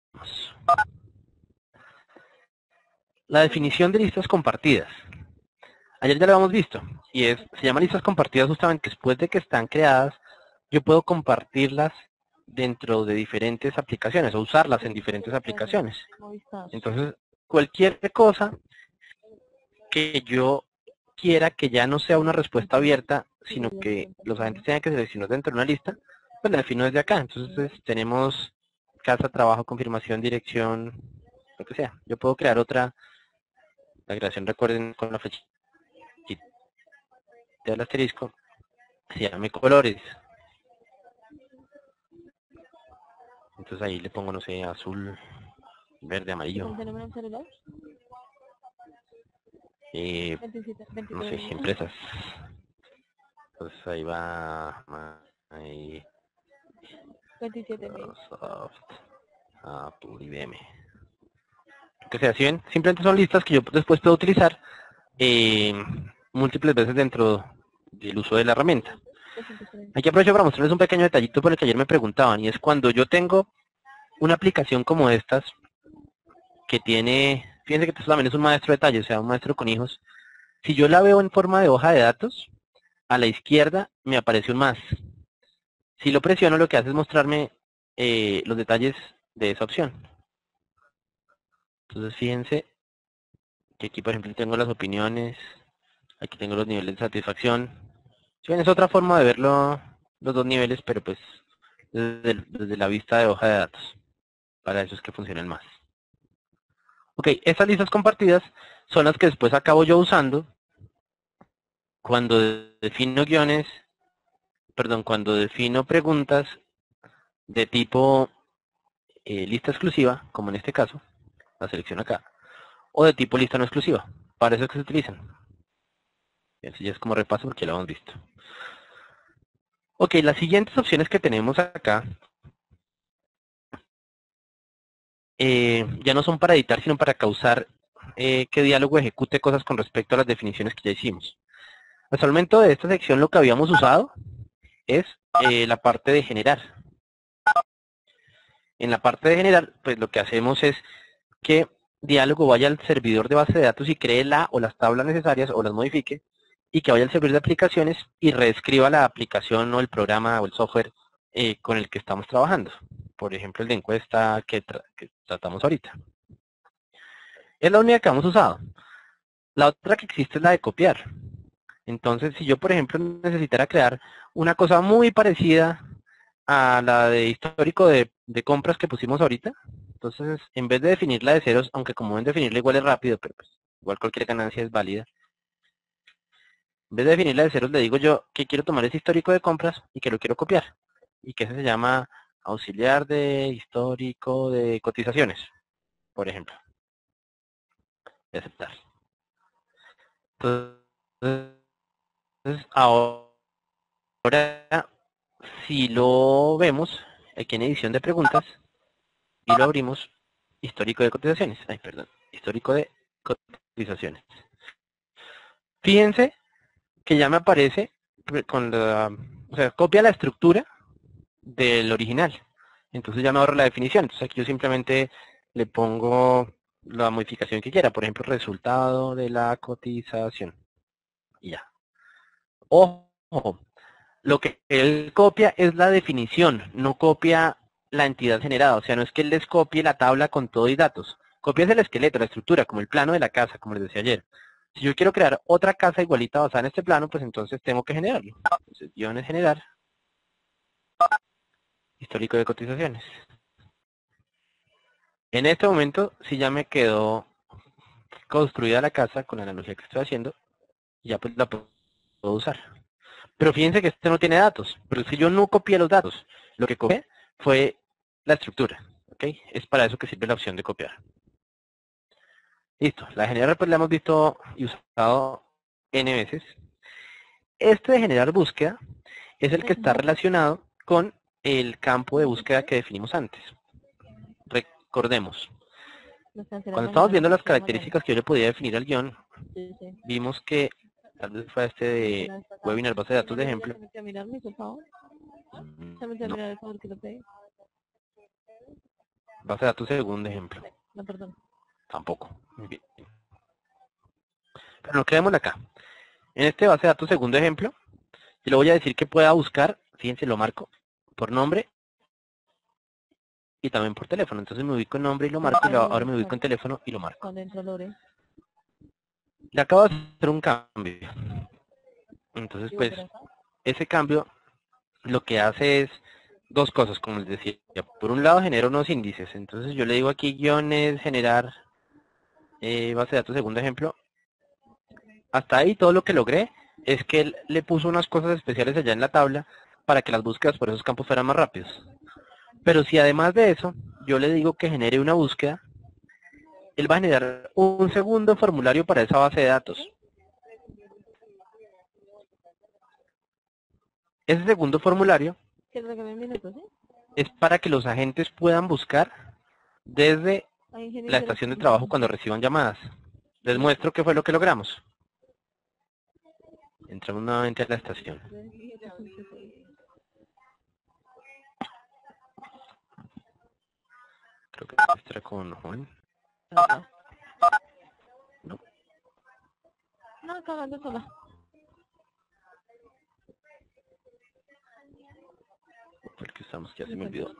La definición de listas compartidas. Ayer ya lo habíamos visto. Y se llama listas compartidas justamente después de que están creadas. Yo puedo compartirlas dentro de diferentes aplicaciones o usarlas en diferentes aplicaciones. Entonces, cualquier cosa que yo quiera que ya no sea una respuesta abierta, sino que los agentes tengan que seleccionar dentro de una lista, pues la defino desde acá. Entonces tenemos casa, trabajo, confirmación, dirección, lo que sea. Yo puedo crear otra, la creación recuerden con la flechita del asterisco, se llame colores. Entonces ahí le pongo, no sé, azul, verde, amarillo. No sé, empresas. Entonces ahí va, ahí, Microsoft, Apple, IBM. Que sea, ¿sí ven? Simplemente son listas que yo después puedo utilizar múltiples veces dentro del uso de la herramienta. Aquí aprovecho para mostrarles un pequeño detallito por el que ayer me preguntaban, y es cuando yo tengo una aplicación como estas, que tiene, fíjense que esto también es un maestro de detalle, o sea, un maestro con hijos. Si yo la veo en forma de hoja de datos, a la izquierda me aparece un más. Si lo presiono, lo que hace es mostrarme los detalles de esa opción. Entonces fíjense que aquí, por ejemplo, tengo las opiniones, aquí tengo los niveles de satisfacción. Si ven, es otra forma de verlo, los dos niveles, pero pues desde la vista de hoja de datos. Para eso es que funcionan más. Ok, estas listas compartidas son las que después acabo yo usando cuando defino guiones, perdón, cuando defino preguntas de tipo lista exclusiva, como en este caso, la selecciono acá, o de tipo lista no exclusiva. Para eso es que se utilizan. Eso ya es como repaso porque lo hemos visto. Ok, las siguientes opciones que tenemos acá ya no son para editar, sino para causar que Diálogo ejecute cosas con respecto a las definiciones que ya hicimos. Hasta el momento de esta sección lo que habíamos usado es la parte de generar. En la parte de generar, pues lo que hacemos es que Diálogo vaya al servidor de base de datos y cree la o las tablas necesarias o las modifique, y que vaya al servidor de aplicaciones y reescriba la aplicación o el programa o el software con el que estamos trabajando. Por ejemplo, el de encuesta que tratamos ahorita. Es la única que hemos usado. La otra que existe es la de copiar. Entonces, si yo, por ejemplo, necesitara crear una cosa muy parecida a la de histórico de compras que pusimos ahorita, entonces, en vez de definirla de ceros, aunque como ven definirla igual es rápido, pero pues, igual cualquier ganancia es válida, en vez de definirla de ceros, le digo yo que quiero tomar ese histórico de compras y que lo quiero copiar. Y que ese se llama auxiliar de histórico de cotizaciones, por ejemplo. Y aceptar. Entonces, ahora, si lo vemos, aquí en edición de preguntas, y lo abrimos, histórico de cotizaciones. Ay, perdón, histórico de cotizaciones. Fíjense que ya me aparece con la, o sea, copia la estructura del original. Entonces ya me ahorro la definición. Entonces aquí yo simplemente le pongo la modificación que quiera. Por ejemplo, resultado de la cotización. Y ya. Ojo, lo que él copia es la definición, no copia la entidad generada. O sea, no es que él les copie la tabla con todo y datos. Copia el esqueleto, la estructura, como el plano de la casa, como les decía ayer. Si yo quiero crear otra casa igualita basada en este plano, pues entonces tengo que generarlo. Entonces, guiones generar, histórico de cotizaciones. En este momento, sí ya me quedó construida la casa con la analogía que estoy haciendo, y ya pues la puedo usar. Pero fíjense que este no tiene datos, pero si yo no copié los datos, lo que copié fue la estructura, ¿ok? Es para eso que sirve la opción de copiar. Listo, la de generar pues la hemos visto y usado N veces. Este de generar búsqueda es el que está relacionado con el campo de búsqueda que definimos antes. Recordemos, cuando estamos viendo las características que yo le podía definir al guión, vimos que, tal vez fue este de webinar base de datos de ejemplo. No, base de datos segundo ejemplo. No, perdón. Tampoco. Muy bien. Pero no quedémosle acá. En este base de datos segundo ejemplo, yo le voy a decir que pueda buscar, fíjense, lo marco, por nombre y también por teléfono. Entonces me ubico en nombre y lo marco, y ahora me ubico en teléfono y lo marco. Le acabo de hacer un cambio. Entonces, pues, ese cambio lo que hace es dos cosas, como les decía. Por un lado, genera unos índices. Entonces yo le digo aquí guiones, generar base de datos, segundo ejemplo. Hasta ahí todo lo que logré es que él le puso unas cosas especiales allá en la tabla para que las búsquedas por esos campos fueran más rápidos. Pero si además de eso, yo le digo que genere una búsqueda, él va a generar un segundo formulario para esa base de datos. Ese segundo formulario es para que los agentes puedan buscar desde la estación de trabajo cuando reciban llamadas. Les muestro qué fue lo que logramos. Entramos nuevamente a la estación. Creo que estará con Juan. No. No, está hablando sola. Porque estamos, ya se me olvidó.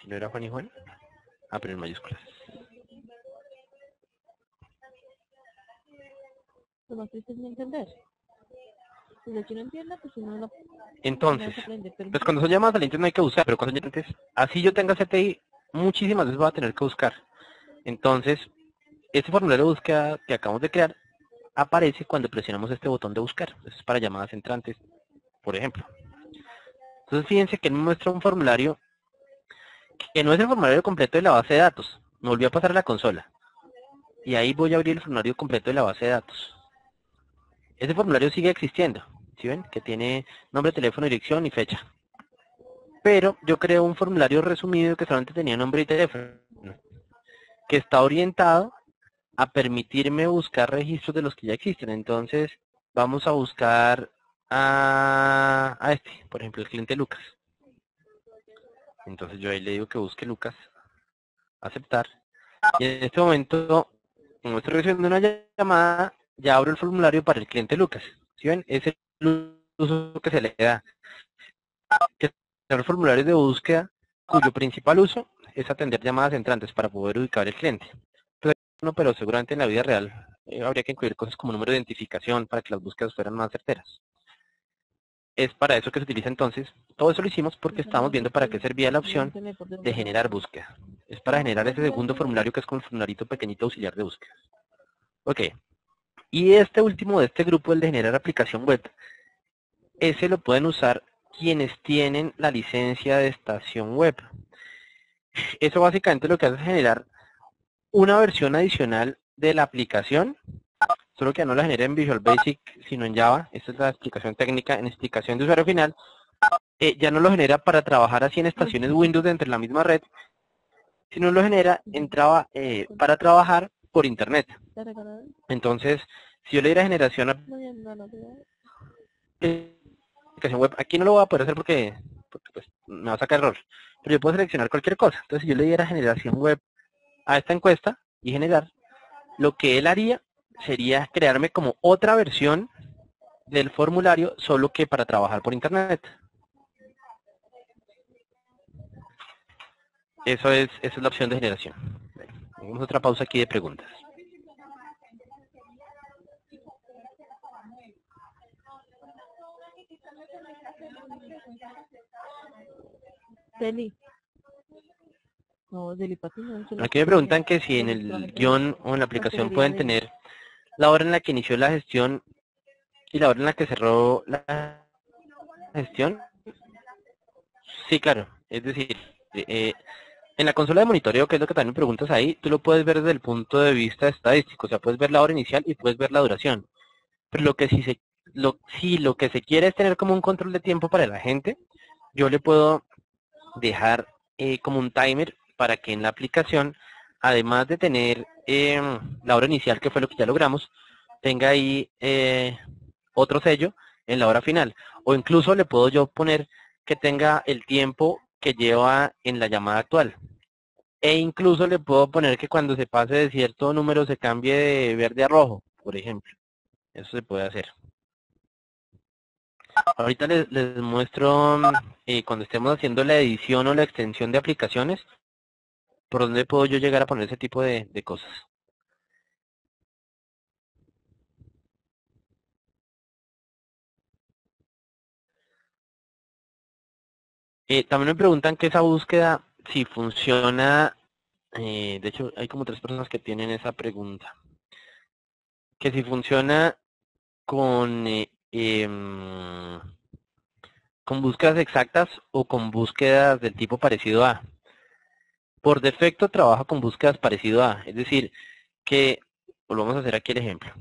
Si no era Juan y Juan. Ah, pero en mayúsculas. Lo más triste es no entender. Si aquí no entienda, pues si no lo... Entonces, pues cuando son llamadas al internet no hay que buscar, pero cuando son llamadas, así yo tenga CTI, muchísimas veces voy a tener que buscar. Entonces, este formulario de búsqueda que acabamos de crear aparece cuando presionamos este botón de buscar. Eso es para llamadas entrantes, por ejemplo. Entonces, fíjense que me muestra un formulario que no es el formulario completo de la base de datos. Me volvió a pasar a la consola. Y ahí voy a abrir el formulario completo de la base de datos. Ese formulario sigue existiendo. ¿Sí ven? Que tiene nombre, teléfono, dirección y fecha. Pero yo creo un formulario resumido que solamente tenía nombre y teléfono. Que está orientado a permitirme buscar registros de los que ya existen. Entonces, vamos a buscar a este, por ejemplo, el cliente Lucas. Entonces yo ahí le digo que busque Lucas, aceptar. Y en este momento, como estoy recibiendo una llamada, ya abro el formulario para el cliente Lucas. ¿Sí ven? Es el uso que se le da. Que el formulario de búsqueda, cuyo principal uso es atender llamadas entrantes para poder ubicar el cliente. pero seguramente en la vida real habría que incluir cosas como número de identificación para que las búsquedas fueran más certeras. Es para eso que se utiliza entonces. Todo eso lo hicimos porque estábamos viendo para qué servía la opción de generar búsqueda. Es para generar ese segundo formulario que es con el formularito pequeñito auxiliar de búsqueda. Ok. Y este último de este grupo, el de generar aplicación web, ese lo pueden usar quienes tienen la licencia de estación web. Eso básicamente lo que hace es generar una versión adicional de la aplicación, solo que no la genera en Visual Basic, sino en Java. Esta es la explicación técnica. En explicación de usuario final, ya no lo genera para trabajar así en estaciones Windows dentro de la misma red, sino lo genera para trabajar por Internet. Entonces, si yo le diera generación aplicación web, aquí no lo voy a poder hacer porque pues, me va a sacar error, pero yo puedo seleccionar cualquier cosa. Entonces, si yo le diera generación web a esta encuesta y generar, lo que él haría sería crearme como otra versión del formulario, solo que para trabajar por Internet. Esa es la opción de generación. Hagamos otra pausa aquí de preguntas. Deli. No, Deli Pati no. Aquí me preguntan que si en el guión o en la aplicación pueden tener la hora en la que inició la gestión y la hora en la que cerró la gestión. Sí, claro. Es decir, en la consola de monitoreo, que es lo que también me preguntas ahí, tú lo puedes ver desde el punto de vista estadístico. O sea, puedes ver la hora inicial y puedes ver la duración. Pero lo que lo que se quiere es tener como un control de tiempo para la gente, yo le puedo dejar como un timer para que en la aplicación, además de tener la hora inicial, que fue lo que ya logramos, tenga ahí otro sello en la hora final. O incluso le puedo yo poner que tenga el tiempo que lleva en la llamada actual. E incluso le puedo poner que cuando se pase de cierto número se cambie de verde a rojo, por ejemplo. Eso se puede hacer. Ahorita les muestro cuando estemos haciendo la edición o la extensión de aplicaciones, por dónde puedo yo llegar a poner ese tipo de cosas. También me preguntan que esa búsqueda, si funciona, de hecho hay como 3 personas que tienen esa pregunta, que si funciona con, con búsquedas exactas o con búsquedas del tipo parecido a. Por defecto trabaja con búsquedas parecido a, es decir, que, volvamos a hacer aquí el ejemplo.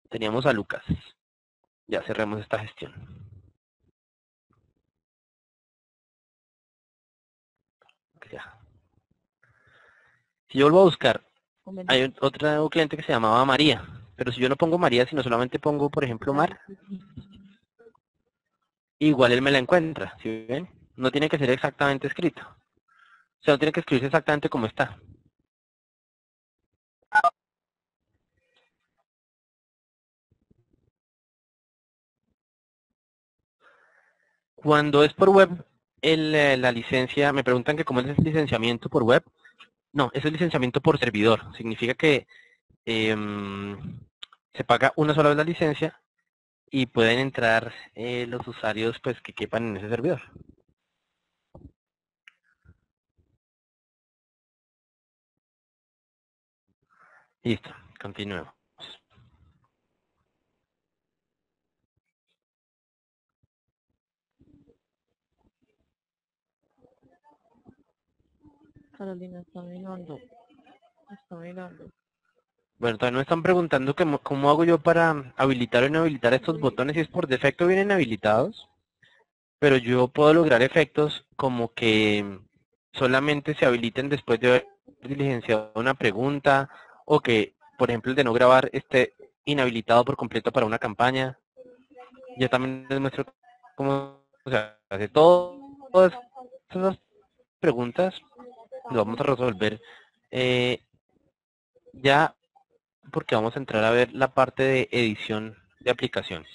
Teníamos a Lucas. Ya cerremos esta gestión. Ya. Si yo vuelvo a buscar, hay otro cliente que se llamaba María. Pero si yo no pongo María, sino solamente pongo, por ejemplo, Mar, igual él me la encuentra. ¿Sí ven? No tiene que ser exactamente escrito. O sea, no tiene que escribirse exactamente como está. Cuando es por web, la licencia, me preguntan que cómo es el licenciamiento por web. No, es el licenciamiento por servidor. Significa que se paga una sola vez la licencia y pueden entrar los usuarios pues que quepan en ese servidor. Listo, continuemos. Carolina está mirando. Está mirando. Bueno, también me están preguntando cómo hago yo para habilitar o inhabilitar estos botones. Si es por defecto vienen habilitados, pero yo puedo lograr efectos como que solamente se habiliten después de haber diligenciado una pregunta, o que, por ejemplo, el de no grabar esté inhabilitado por completo para una campaña. Yo también les muestro cómo, o sea, hace todas esas preguntas lo vamos a resolver ya, porque vamos a entrar a ver la parte de edición de aplicaciones.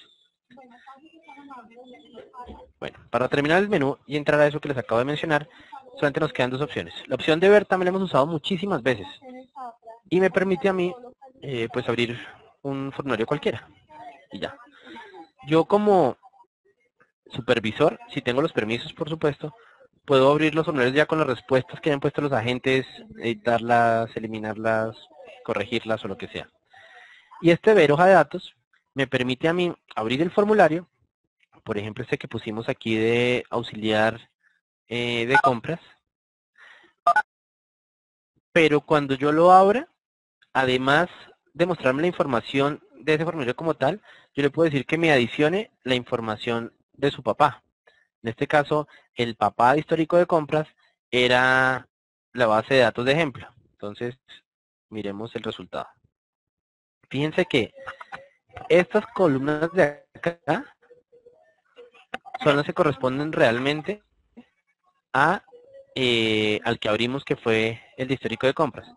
Bueno, para terminar el menú y entrar a eso que les acabo de mencionar, solamente nos quedan 2 opciones. La opción de ver también la hemos usado muchísimas veces. y me permite a mí pues abrir un formulario cualquiera y ya. Yo como supervisor, si tengo los permisos por supuesto, puedo abrir los formularios ya con las respuestas que hayan puesto los agentes, editarlas, eliminarlas, corregirlas o lo que sea. Y este ver hoja de datos me permite a mí abrir el formulario, por ejemplo este que pusimos aquí de auxiliar de compras, pero cuando yo lo abra, además de mostrarme la información de ese formulario como tal, yo le puedo decir que me adicione la información de su papá. En este caso, el papá de histórico de compras era la base de datos de ejemplo. Entonces, miremos el resultado. Fíjense que estas columnas de acá son las que corresponden realmente a, al que abrimos, que fue el de histórico de compras.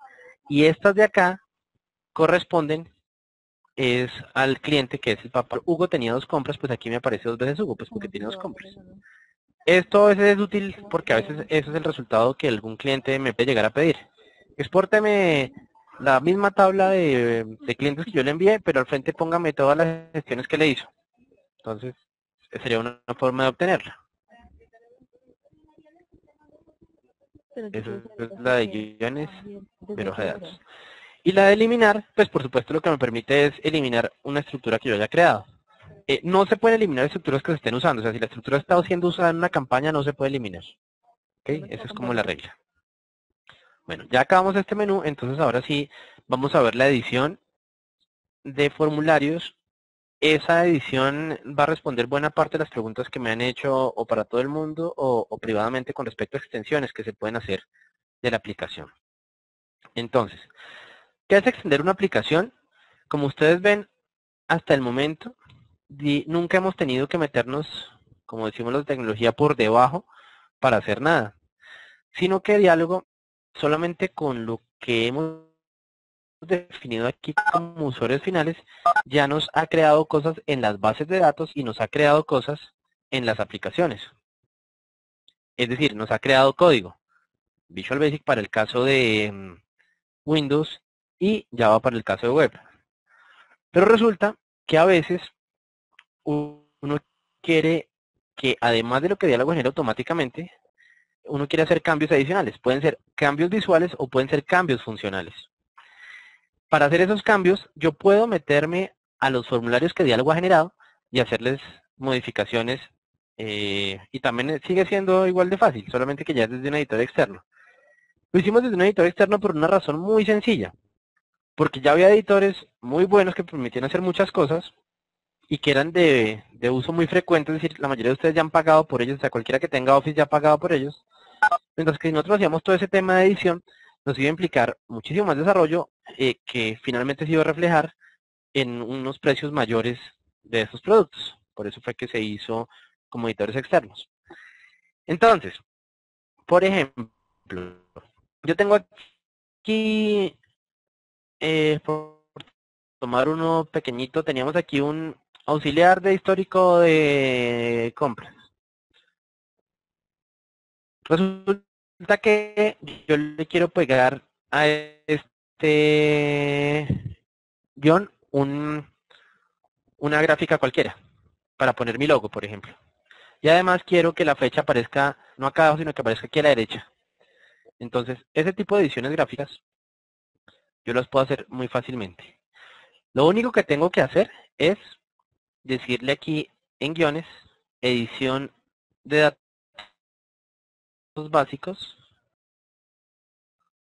Y estas de acá corresponden es al cliente, que es el papá. Hugo tenía 2 compras, pues aquí me aparece 2 veces Hugo, pues porque tiene 2 compras. Esto a veces es útil porque a veces ese es el resultado que algún cliente me puede llegar a pedir. Expórteme la misma tabla de clientes que yo le envié, pero al frente póngame todas las gestiones que le hizo. Entonces, sería una forma de obtenerla. Esa es la de guiones de hoja de datos. Y la de eliminar, pues por supuesto lo que me permite es eliminar una estructura que yo haya creado. No se pueden eliminar estructuras que se estén usando. O sea, si la estructura está siendo usada en una campaña, no se puede eliminar. ¿Ok? Esa es como la regla. Bueno, ya acabamos este menú, entonces ahora sí vamos a ver la edición de formularios. Esa edición va a responder buena parte de las preguntas que me han hecho o para todo el mundo o privadamente con respecto a extensiones que se pueden hacer de la aplicación. Entonces, ¿qué es extender una aplicación? Como ustedes ven, hasta el momento nunca hemos tenido que meternos, como decimos los de tecnología, por debajo para hacer nada, sino que Diálogo solamente con lo que hemos definido aquí como usuarios finales ya nos ha creado cosas en las bases de datos y nos ha creado cosas en las aplicaciones. Es decir, nos ha creado código. Visual Basic para el caso de Windows y Java para el caso de web. Pero resulta que a veces uno quiere que, además de lo que Diálogo genera automáticamente, uno quiere hacer cambios adicionales. Pueden ser cambios visuales o pueden ser cambios funcionales. Para hacer esos cambios, yo puedo meterme a los formularios que Diálogo ha generado y hacerles modificaciones. Y también sigue siendo igual de fácil, solamente que ya es desde un editor externo. Lo hicimos desde un editor externo por una razón muy sencilla. Porque ya había editores muy buenos que permitían hacer muchas cosas y que eran de uso muy frecuente, es decir, la mayoría de ustedes ya han pagado por ellos, o sea, cualquiera que tenga Office ya ha pagado por ellos. Mientras que si nosotros hacíamos todo ese tema de edición, nos iba a implicar muchísimo más desarrollo que finalmente se iba a reflejar en unos precios mayores de esos productos. Por eso fue que se hizo como editores externos. Entonces, por ejemplo, yo tengo aquí, por tomar uno pequeñito, teníamos aquí un auxiliar de histórico de compras. Resulta que yo le quiero pegar a este guión una gráfica cualquiera para poner mi logo, por ejemplo. Y además quiero que la fecha aparezca no acá abajo, sino que aparezca aquí a la derecha. Entonces, ese tipo de ediciones gráficas yo las puedo hacer muy fácilmente. Lo único que tengo que hacer es decirle aquí en guiones, edición de datos básicos,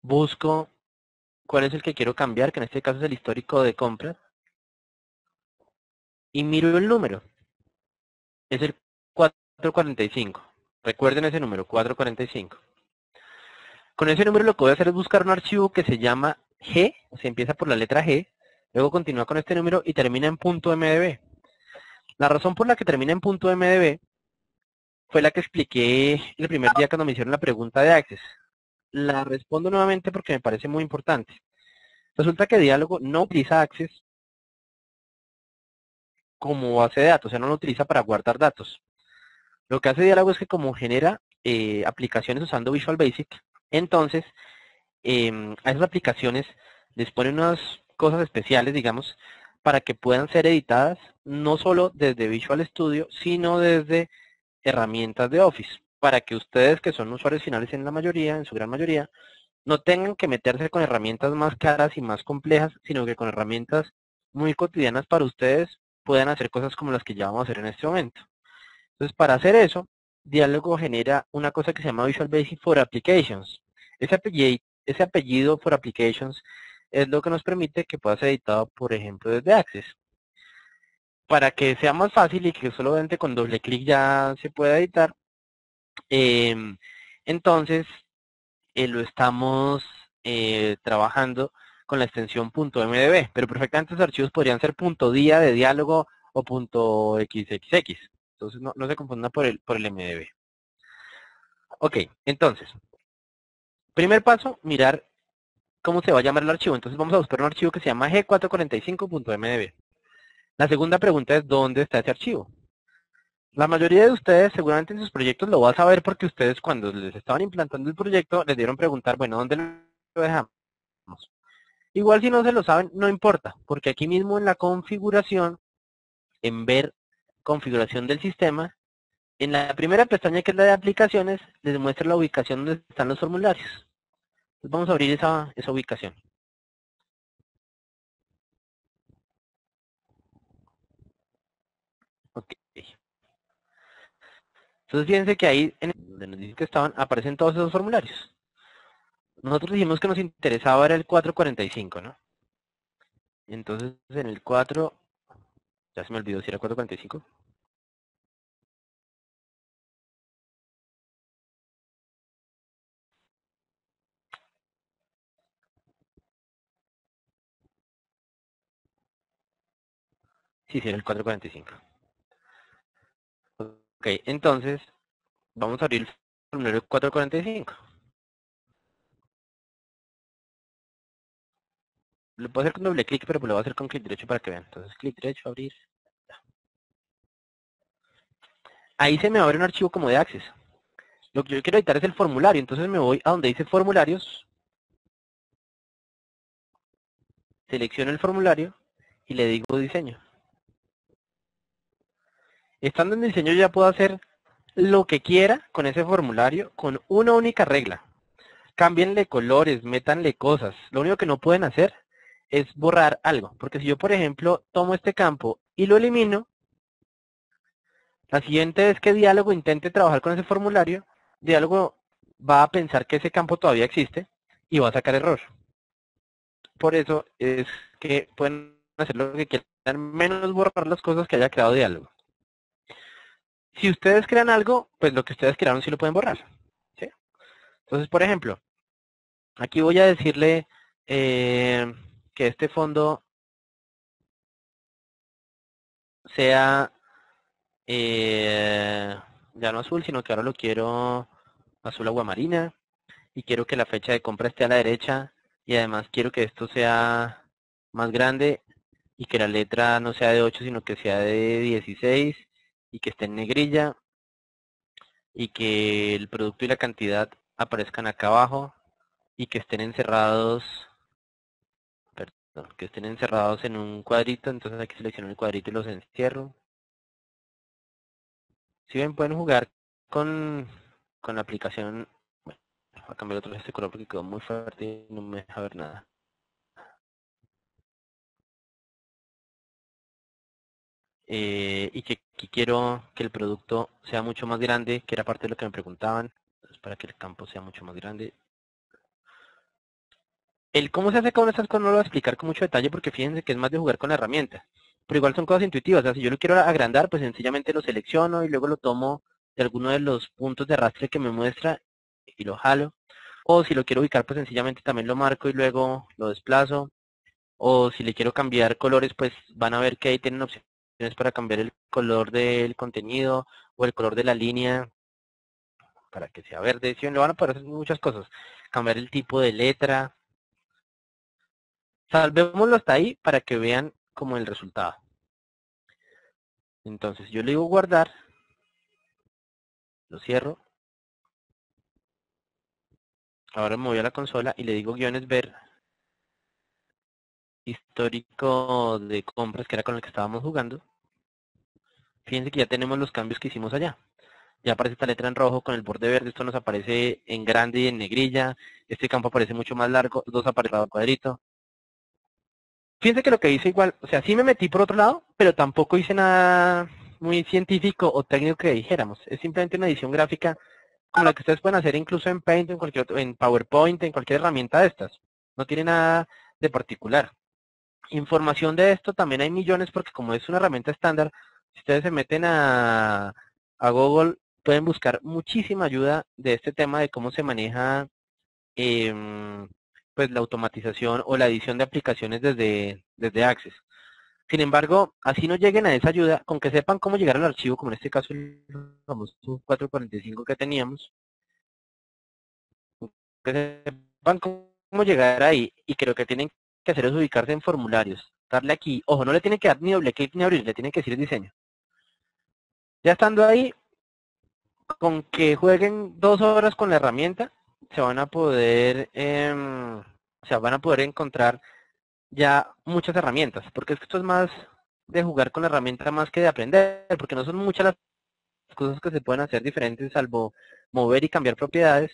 busco cuál es el que quiero cambiar, que en este caso es el histórico de compras, y miro el número. Es el 445. Recuerden ese número, 445. Con ese número lo que voy a hacer es buscar un archivo que se llama G, o sea, empieza por la letra G, luego continúa con este número y termina en .mdb. La razón por la que termina en .mdb fue la que expliqué el primer día cuando me hicieron la pregunta de Access. La respondo nuevamente porque me parece muy importante. Resulta que Diálogo no utiliza Access como base de datos, o sea, no lo utiliza para guardar datos. Lo que hace Diálogo es que como genera aplicaciones usando Visual Basic, entonces a esas aplicaciones les pone unas cosas especiales, digamos, para que puedan ser editadas no solo desde Visual Studio, sino desde herramientas de Office, para que ustedes que son usuarios finales en la mayoría, en su gran mayoría, no tengan que meterse con herramientas más caras y más complejas, sino que con herramientas muy cotidianas para ustedes puedan hacer cosas como las que ya vamos a hacer en este momento. Entonces, para hacer eso, Diálogo genera una cosa que se llama Visual Basic for Applications. Ese apellido for Applications es lo que nos permite que pueda ser editado, por ejemplo, desde Access. Para que sea más fácil y que solamente con doble clic ya se pueda editar, entonces lo estamos trabajando con la extensión .mdb, pero perfectamente los archivos podrían ser .dia de diálogo o .xxx. Entonces no se confundan por el mdb. Ok, entonces, primer paso, mirar cómo se va a llamar el archivo. Entonces vamos a buscar un archivo que se llama g445.mdb. La segunda pregunta es, ¿dónde está ese archivo? La mayoría de ustedes seguramente en sus proyectos lo va a saber porque ustedes cuando les estaban implantando el proyecto les dieron preguntar, bueno, ¿dónde lo dejamos? Igual si no se lo saben, no importa, porque aquí mismo en la configuración, en ver configuración del sistema, en la primera pestaña que es la de aplicaciones, les muestra la ubicación donde están los formularios. Entonces vamos a abrir esa ubicación. Ok. Entonces fíjense que ahí, donde nos dice que estaban, aparecen todos esos formularios. Nosotros dijimos que nos interesaba era el 445, ¿no? Entonces en el 4, ya se me olvidó si era 445. Sí, era el 445. Ok, entonces vamos a abrir el formulario 445. Lo puedo hacer con doble clic, pero lo voy a hacer con clic derecho para que vean. Entonces clic derecho, abrir. Ahí se me abre un archivo como de Access. Lo que yo quiero editar es el formulario, entonces me voy a donde dice formularios, selecciono el formulario y le digo diseño. Estando en diseño ya puedo hacer lo que quiera con ese formulario con una única regla. Cámbienle colores, métanle cosas. Lo único que no pueden hacer es borrar algo. Porque si yo, por ejemplo, tomo este campo y lo elimino, la siguiente vez que Diálogo intente trabajar con ese formulario, Diálogo va a pensar que ese campo todavía existe y va a sacar error. Por eso es que pueden hacer lo que quieran, menos borrar las cosas que haya creado Diálogo. Si ustedes crean algo, pues lo que ustedes crearon sí lo pueden borrar. ¿Sí? Entonces, por ejemplo, aquí voy a decirle que este fondo sea ya no azul, sino que ahora lo quiero azul aguamarina. Y quiero que la fecha de compra esté a la derecha. Y además quiero que esto sea más grande y que la letra no sea de 8, sino que sea de 16 y que esté en negrilla y que el producto y la cantidad aparezcan acá abajo y que estén encerrados, perdón, que estén encerrados en un cuadrito. Entonces aquí selecciono el cuadrito y los encierro. Si ven, pueden jugar con la aplicación. Bueno, voy a cambiar otro este color porque quedó muy fuerte y no me deja ver nada. Y que aquí quiero que el producto sea mucho más grande, que era parte de lo que me preguntaban. Entonces, para que el campo sea mucho más grande. El cómo se hace cada una de estas cosas no lo voy a explicar con mucho detalle porque fíjense que es más de jugar con la herramienta. Pero igual son cosas intuitivas. O sea, si yo lo quiero agrandar, pues sencillamente lo selecciono y luego lo tomo de alguno de los puntos de arrastre que me muestra y lo jalo. O si lo quiero ubicar, pues sencillamente también lo marco y luego lo desplazo. O si le quiero cambiar colores, pues van a ver que ahí tienen opciones para cambiar el color del contenido o el color de la línea para que sea verde. Sí, le van a poder hacer muchas cosas. Cambiar el tipo de letra. Salvémoslo hasta ahí para que vean como el resultado. Entonces yo le digo guardar, lo cierro. Ahora me voy a la consola y le digo guiones ver. histórico de compras, que era con el que estábamos jugando, fíjense que ya tenemos los cambios que hicimos allá. Ya aparece esta letra en rojo con el borde verde, esto nos aparece en grande y en negrilla, este campo aparece mucho más largo, 2 aparece al cuadrito. Fíjense que lo que hice igual, o sea, sí me metí por otro lado, pero tampoco hice nada muy científico o técnico que dijéramos. Es simplemente una edición gráfica como la que ustedes pueden hacer incluso en Paint, en PowerPoint, en cualquier herramienta de estas. No tiene nada de particular. Información de esto también hay millones porque como es una herramienta estándar, si ustedes se meten a Google, pueden buscar muchísima ayuda de este tema de cómo se maneja pues la automatización o la edición de aplicaciones desde Access. Sin embargo, así no lleguen a esa ayuda, con que sepan cómo llegar al archivo, como en este caso el famoso 445 que teníamos, que sepan cómo llegar ahí, y que lo que tienen que hacer es ubicarse en formularios, darle aquí, ojo, no le tienen que dar ni doble clic ni abrir, le tienen que decir diseño. Ya estando ahí, con que jueguen 2 horas con la herramienta, se van a poder, van a poder encontrar ya muchas herramientas, porque es que esto es más de jugar con la herramienta más que de aprender, porque no son muchas las cosas que se pueden hacer diferentes, salvo mover y cambiar propiedades,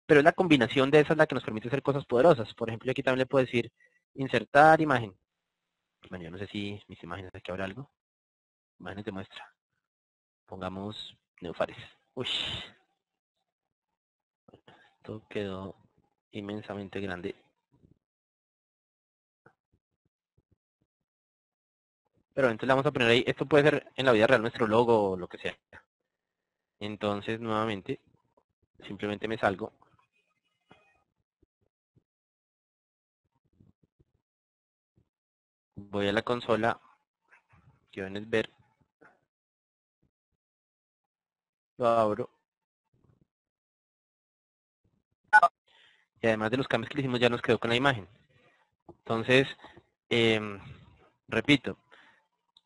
pero es la combinación de esas la que nos permite hacer cosas poderosas. Por ejemplo, aquí también le puedo decir insertar imagen. Bueno, yo no sé si mis imágenes, aquí habrá algo. Imágenes de muestra. Pongamos neofares. Uy, esto quedó inmensamente grande. Pero entonces le vamos a poner ahí, esto puede ser en la vida real nuestro logo o lo que sea. Entonces, nuevamente, simplemente me salgo. Voy a la consola, que van a ver, lo abro. Y además de los cambios que le hicimos, ya nos quedó con la imagen. Entonces, repito,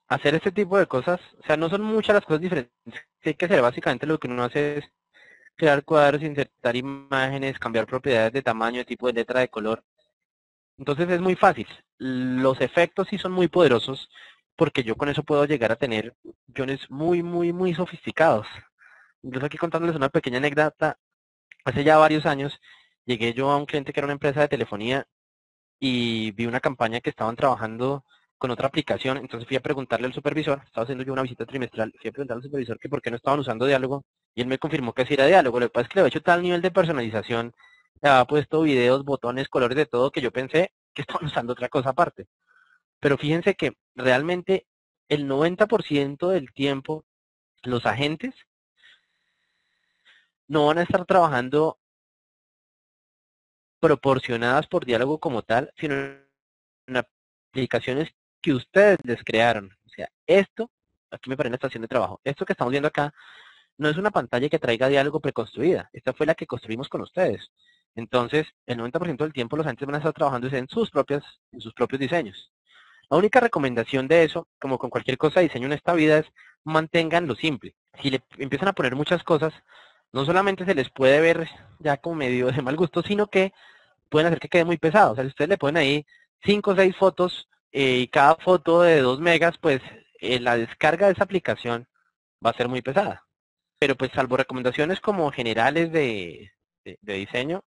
hacer este tipo de cosas, o sea, no son muchas las cosas diferentes que hay que hacer. Básicamente lo que uno hace es crear cuadros, insertar imágenes, cambiar propiedades de tamaño, de tipo de letra, de color. Entonces es muy fácil. Los efectos sí son muy poderosos porque yo con eso puedo llegar a tener guiones muy, muy, muy sofisticados. Incluso aquí contándoles una pequeña anécdota, hace ya varios años llegué yo a un cliente que era una empresa de telefonía y vi una campaña que estaban trabajando con otra aplicación, entonces fui a preguntarle al supervisor, estaba haciendo yo una visita trimestral, fui a preguntarle al supervisor que por qué no estaban usando Diálogo, y él me confirmó que sí era Diálogo. Lo que pasa es que le había hecho tal nivel de personalización, le había puesto videos, botones, colores, de todo, que yo pensé que estaban usando otra cosa aparte. Pero fíjense que realmente el 90% del tiempo los agentes no van a estar trabajando proporcionadas por Diálogo como tal, sino en aplicaciones que ustedes les crearon. O sea, esto, aquí me parece en la estación de trabajo, esto que estamos viendo acá, no es una pantalla que traiga Diálogo preconstruida. Esta fue la que construimos con ustedes. Entonces, el 90% del tiempo los agentes van a estar trabajando en sus propios diseños. La única recomendación de eso, como con cualquier cosa de diseño en esta vida, es mantengan lo simple. Si le empiezan a poner muchas cosas, no solamente se les puede ver ya como medio de mal gusto, sino que pueden hacer que quede muy pesado. O sea, si ustedes le ponen ahí 5 o 6 fotos y cada foto de 2 megas, pues la descarga de esa aplicación va a ser muy pesada. Pero pues salvo recomendaciones como generales de diseño,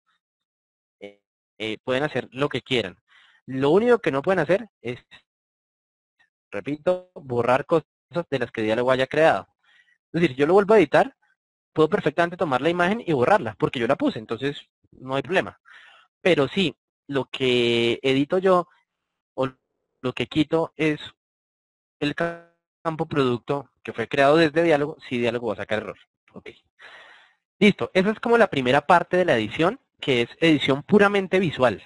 pueden hacer lo que quieran. Lo único que no pueden hacer es, repito, borrar cosas de las que Diálogo haya creado. Es decir, yo lo vuelvo a editar, puedo perfectamente tomar la imagen y borrarla, porque yo la puse, entonces no hay problema. Pero sí, lo que edito yo o lo que quito es el campo producto que fue creado desde Diálogo, si Diálogo va a sacar error. Ok. Listo, esa es como la primera parte de la edición, que es edición puramente visual.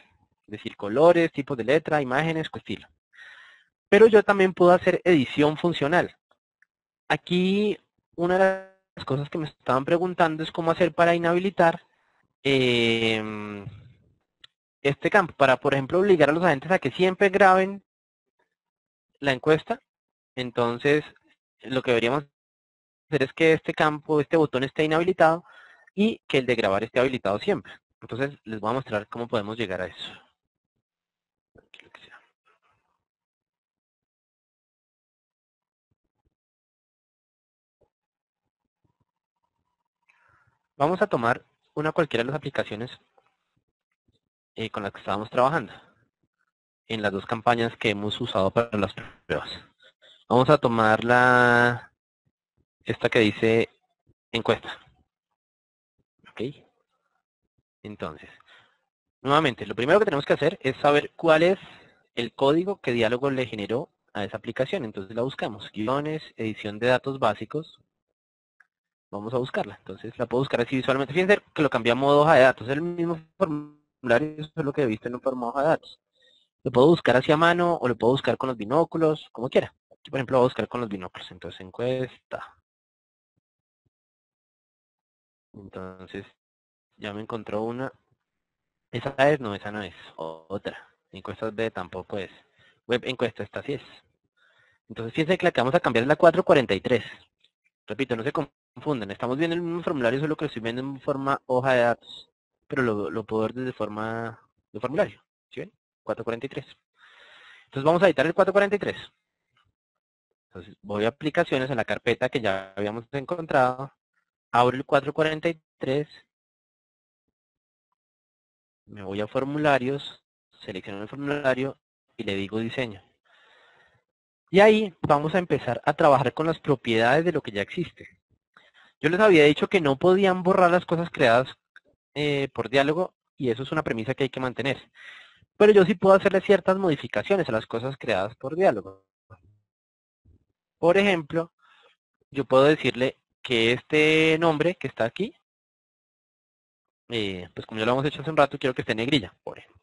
Es decir, colores, tipos de letra, imágenes, estilo. Pero yo también puedo hacer edición funcional. Aquí una de las cosas que me estaban preguntando es cómo hacer para inhabilitar este campo, para por ejemplo obligar a los agentes a que siempre graben la encuesta. Entonces lo que deberíamos hacer es que este campo, este botón esté inhabilitado y que el de grabar esté habilitado siempre. Entonces les voy a mostrar cómo podemos llegar a eso. Vamos a tomar una cualquiera de las aplicaciones con las que estábamos trabajando en las dos campañas que hemos usado para las pruebas. Vamos a tomar esta que dice encuesta. ¿Ok? Entonces, nuevamente, lo primero que tenemos que hacer es saber cuál es el código que Diálogo le generó a esa aplicación. Entonces la buscamos. Guiones, edición de datos básicos. Vamos a buscarla. Entonces la puedo buscar así visualmente. Fíjense que lo cambié a modo hoja de datos. Es el mismo formulario, eso es lo que he visto en un formato hoja de datos. Lo puedo buscar así a mano o lo puedo buscar con los binóculos, como quiera. Aquí, por ejemplo, voy a buscar con los binóculos. Entonces, encuesta. Entonces, ya me encontró una. Esa es, no, esa no es. Otra. Encuestas B tampoco es. Web encuesta, esta sí es. Entonces, fíjense que la que vamos a cambiar es la 443. Repito, no se confunden. Estamos viendo el mismo formulario, solo que lo estoy viendo en forma hoja de datos. Pero lo puedo ver desde forma de formulario. ¿Sí ven? 443. Entonces vamos a editar el 443. Entonces voy a aplicaciones en la carpeta que ya habíamos encontrado. Abro el 443. Me voy a formularios. Selecciono el formulario y le digo diseño. Y ahí vamos a empezar a trabajar con las propiedades de lo que ya existe. Yo les había dicho que no podían borrar las cosas creadas por diálogo y eso es una premisa que hay que mantener. Pero yo sí puedo hacerle ciertas modificaciones a las cosas creadas por diálogo. Por ejemplo, yo puedo decirle que este nombre que está aquí, pues como ya lo hemos hecho hace un rato, quiero que esté en negrilla, por ejemplo.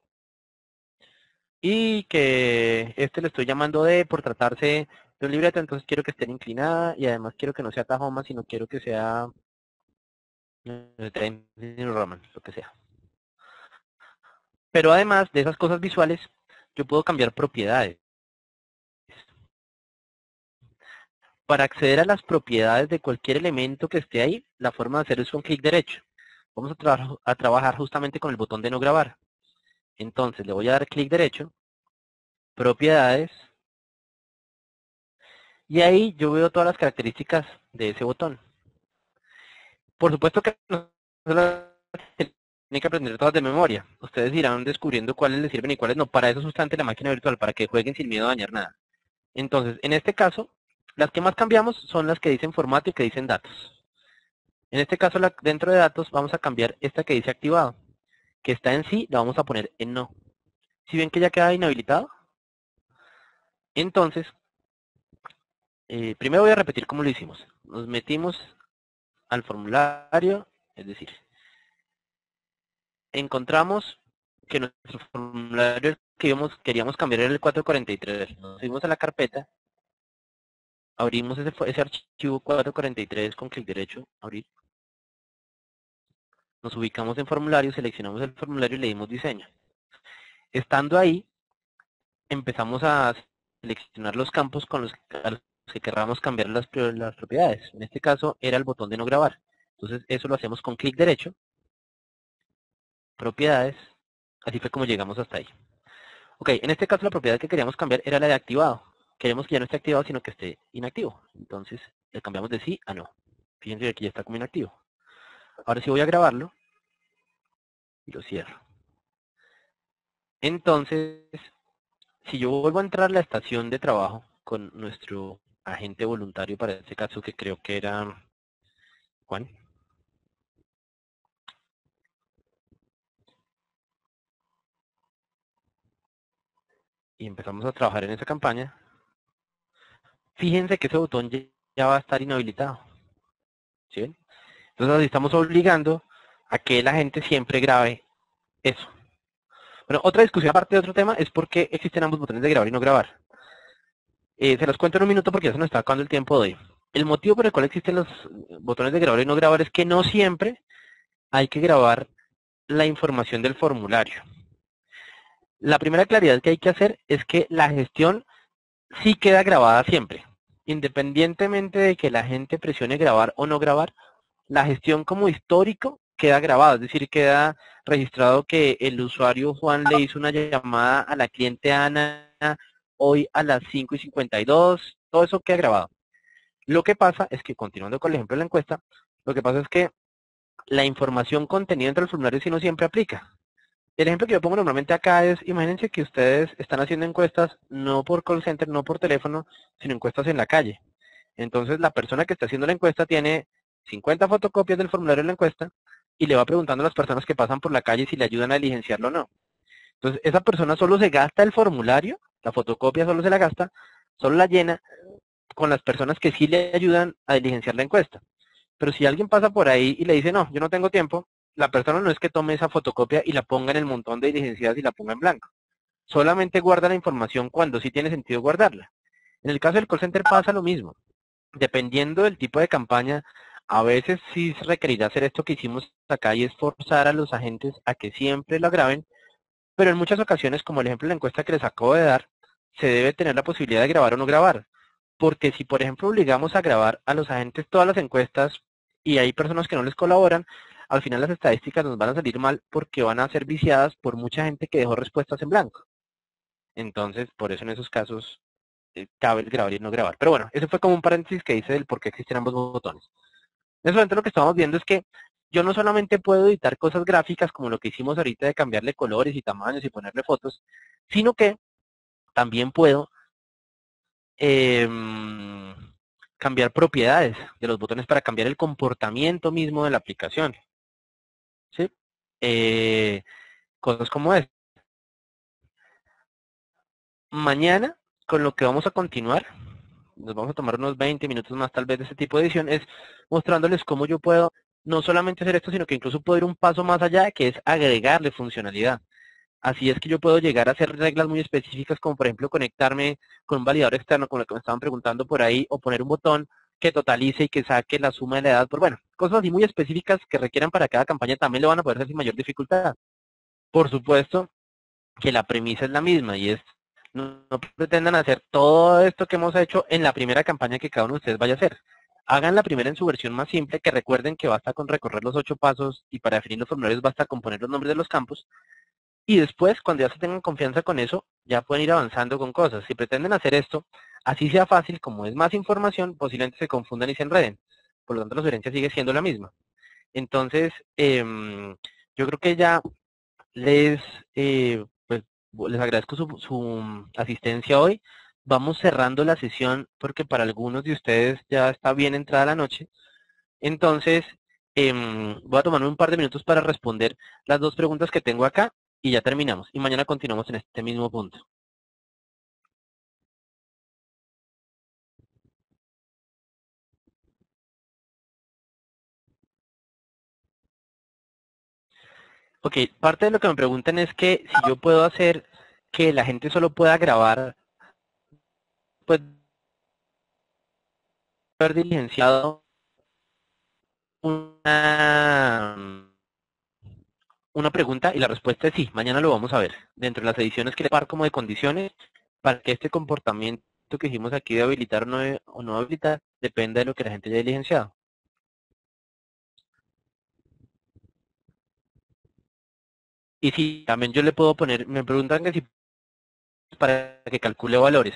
Y que este le estoy llamando D por tratarse de un libreto, entonces quiero que esté inclinada y además quiero que no sea Tahoma, sino quiero que sea Times New Roman, lo que sea. Pero además de esas cosas visuales, yo puedo cambiar propiedades. Para acceder a las propiedades de cualquier elemento que esté ahí, la forma de hacerlo es con clic derecho. Vamos a trabajar justamente con el botón de no grabar. Entonces le voy a dar clic derecho, propiedades, y ahí yo veo todas las características de ese botón. Por supuesto que no se las tienen que aprender todas de memoria. Ustedes irán descubriendo cuáles les sirven y cuáles no. Para eso es justamente la máquina virtual, para que jueguen sin miedo a dañar nada. Entonces, en este caso, las que más cambiamos son las que dicen formato y que dicen datos. En este caso, dentro de datos, vamos a cambiar esta que dice activado, que está en sí, la vamos a poner en no. Si ven que ya queda inhabilitado, entonces, primero voy a repetir cómo lo hicimos. Nos metimos al formulario, es decir, encontramos que nuestro formulario que queríamos cambiar era el 443. Nos fuimos a la carpeta, abrimos ese archivo 443 con clic derecho, abrir. Nos ubicamos en formulario, seleccionamos el formulario y le dimos diseño. Estando ahí, empezamos a seleccionar los campos a los que querramos cambiar las propiedades. En este caso era el botón de no grabar. Entonces eso lo hacemos con clic derecho, propiedades, así fue como llegamos hasta ahí. Ok, en este caso la propiedad que queríamos cambiar era la de activado. Queremos que ya no esté activado, sino que esté inactivo. Entonces le cambiamos de sí a no. Fíjense que aquí ya está como inactivo. Ahora sí voy a grabarlo y lo cierro. Entonces, si yo vuelvo a entrar a la estación de trabajo con nuestro agente voluntario, para este caso que creo que era Juan. Y empezamos a trabajar en esa campaña. Fíjense que ese botón ya va a estar inhabilitado. ¿Sí ven? Entonces así estamos obligando a que la gente siempre grabe eso. Bueno, otra discusión aparte de otro tema es por qué existen ambos botones de grabar y no grabar. Se los cuento en un minuto porque ya se nos está acabando el tiempo de hoy. El motivo por el cual existen los botones de grabar y no grabar es que no siempre hay que grabar la información del formulario. La primera claridad que hay que hacer es que la gestión sí queda grabada siempre. Independientemente de que la gente presione grabar o no grabar, la gestión como histórico queda grabada, es decir, queda registrado que el usuario Juan le hizo una llamada a la cliente Ana hoy a las 5:52, todo eso queda grabado. Lo que pasa es que, continuando con el ejemplo de la encuesta, lo que pasa es que la información contenida entre el formulario sí no siempre aplica. El ejemplo que yo pongo normalmente acá es, imagínense que ustedes están haciendo encuestas no por call center, no por teléfono, sino encuestas en la calle. Entonces la persona que está haciendo la encuesta tiene 50 fotocopias del formulario de la encuesta y le va preguntando a las personas que pasan por la calle si le ayudan a diligenciarlo o no. Entonces esa persona solo se gasta el formulario, la fotocopia solo se la gasta, solo la llena con las personas que sí le ayudan a diligenciar la encuesta. Pero si alguien pasa por ahí y le dice, no, yo no tengo tiempo, la persona no es que tome esa fotocopia y la ponga en el montón de diligenciadas y la ponga en blanco. Solamente guarda la información cuando sí tiene sentido guardarla. En el caso del call center pasa lo mismo. Dependiendo del tipo de campaña, a veces sí se requerirá hacer esto que hicimos acá y es forzar a los agentes a que siempre lo graben, pero en muchas ocasiones, como el ejemplo de la encuesta que les acabo de dar, se debe tener la posibilidad de grabar o no grabar. Porque si, por ejemplo, obligamos a grabar a los agentes todas las encuestas y hay personas que no les colaboran, al final las estadísticas nos van a salir mal porque van a ser viciadas por mucha gente que dejó respuestas en blanco. Entonces, por eso en esos casos cabe el grabar y no grabar. Pero bueno, ese fue como un paréntesis que hice del por qué existen ambos botones. En ese momento lo que estamos viendo es que yo no solamente puedo editar cosas gráficas como lo que hicimos ahorita de cambiarle colores y tamaños y ponerle fotos, sino que también puedo cambiar propiedades de los botones para cambiar el comportamiento mismo de la aplicación. ¿Sí? Cosas como es. Mañana, con lo que vamos a continuar, nos vamos a tomar unos 20 minutos más tal vez de este tipo de edición, es mostrándoles cómo yo puedo no solamente hacer esto, sino que incluso puedo ir un paso más allá, que es agregarle funcionalidad. Así es que yo puedo llegar a hacer reglas muy específicas, como por ejemplo conectarme con un validador externo, como lo que me estaban preguntando por ahí, o poner un botón que totalice y que saque la suma de la edad. Por bueno, cosas así muy específicas que requieran para cada campaña también lo van a poder hacer sin mayor dificultad. Por supuesto que la premisa es la misma y es no pretendan hacer todo esto que hemos hecho en la primera campaña que cada uno de ustedes vaya a hacer. Hagan la primera en su versión más simple, que recuerden que basta con recorrer los 8 pasos y para definir los formularios basta con poner los nombres de los campos. Y después, cuando ya se tengan confianza con eso, ya pueden ir avanzando con cosas. Si pretenden hacer esto, así sea fácil, como es más información, posiblemente se confundan y se enreden. Por lo tanto, la sugerencia sigue siendo la misma. Entonces, yo creo que ya pues, les agradezco su asistencia hoy. Vamos cerrando la sesión porque para algunos de ustedes ya está bien entrada la noche. Entonces, voy a tomarme un par de minutos para responder las dos preguntas que tengo acá y ya terminamos. Y mañana continuamos en este mismo punto. Ok, parte de lo que me preguntan es que si yo puedo hacer que la gente solo pueda grabar, pues haber diligenciado una pregunta y la respuesta es sí, mañana lo vamos a ver. Dentro de las ediciones que le par como de condiciones para que este comportamiento que dijimos aquí de habilitar o no habilitar depende de lo que la gente haya diligenciado. Y sí, también yo le puedo poner, me preguntan que si para que calcule valores,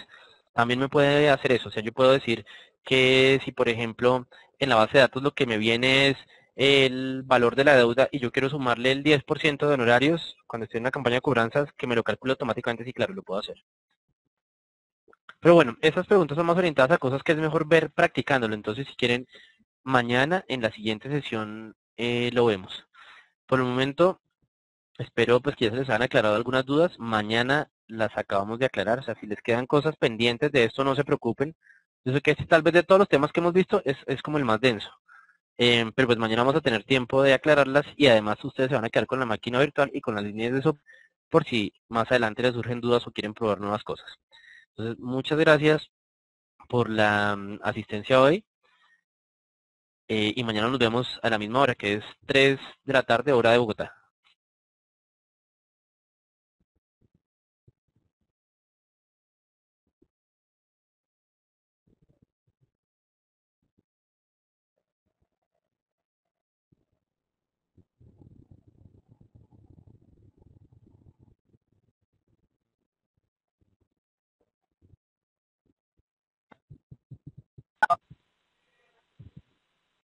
también me puede hacer eso. O sea, yo puedo decir que si, por ejemplo, en la base de datos lo que me viene es el valor de la deuda y yo quiero sumarle el 10% de honorarios cuando estoy en una campaña de cobranzas, que me lo calcule automáticamente, sí, claro, lo puedo hacer. Pero bueno, esas preguntas son más orientadas a cosas que es mejor ver practicándolo. Entonces, si quieren, mañana en la siguiente sesión lo vemos. Por el momento, espero pues que ya se les han aclarado algunas dudas. Mañana las acabamos de aclarar. O sea, si les quedan cosas pendientes de esto, no se preocupen. Yo sé que este, tal vez de todos los temas que hemos visto es como el más denso. Pero pues mañana vamos a tener tiempo de aclararlas y además ustedes se van a quedar con la máquina virtual y con las líneas de soporte por si más adelante les surgen dudas o quieren probar nuevas cosas. Entonces, muchas gracias por la asistencia hoy y mañana nos vemos a la misma hora, que es 3 de la tarde, hora de Bogotá.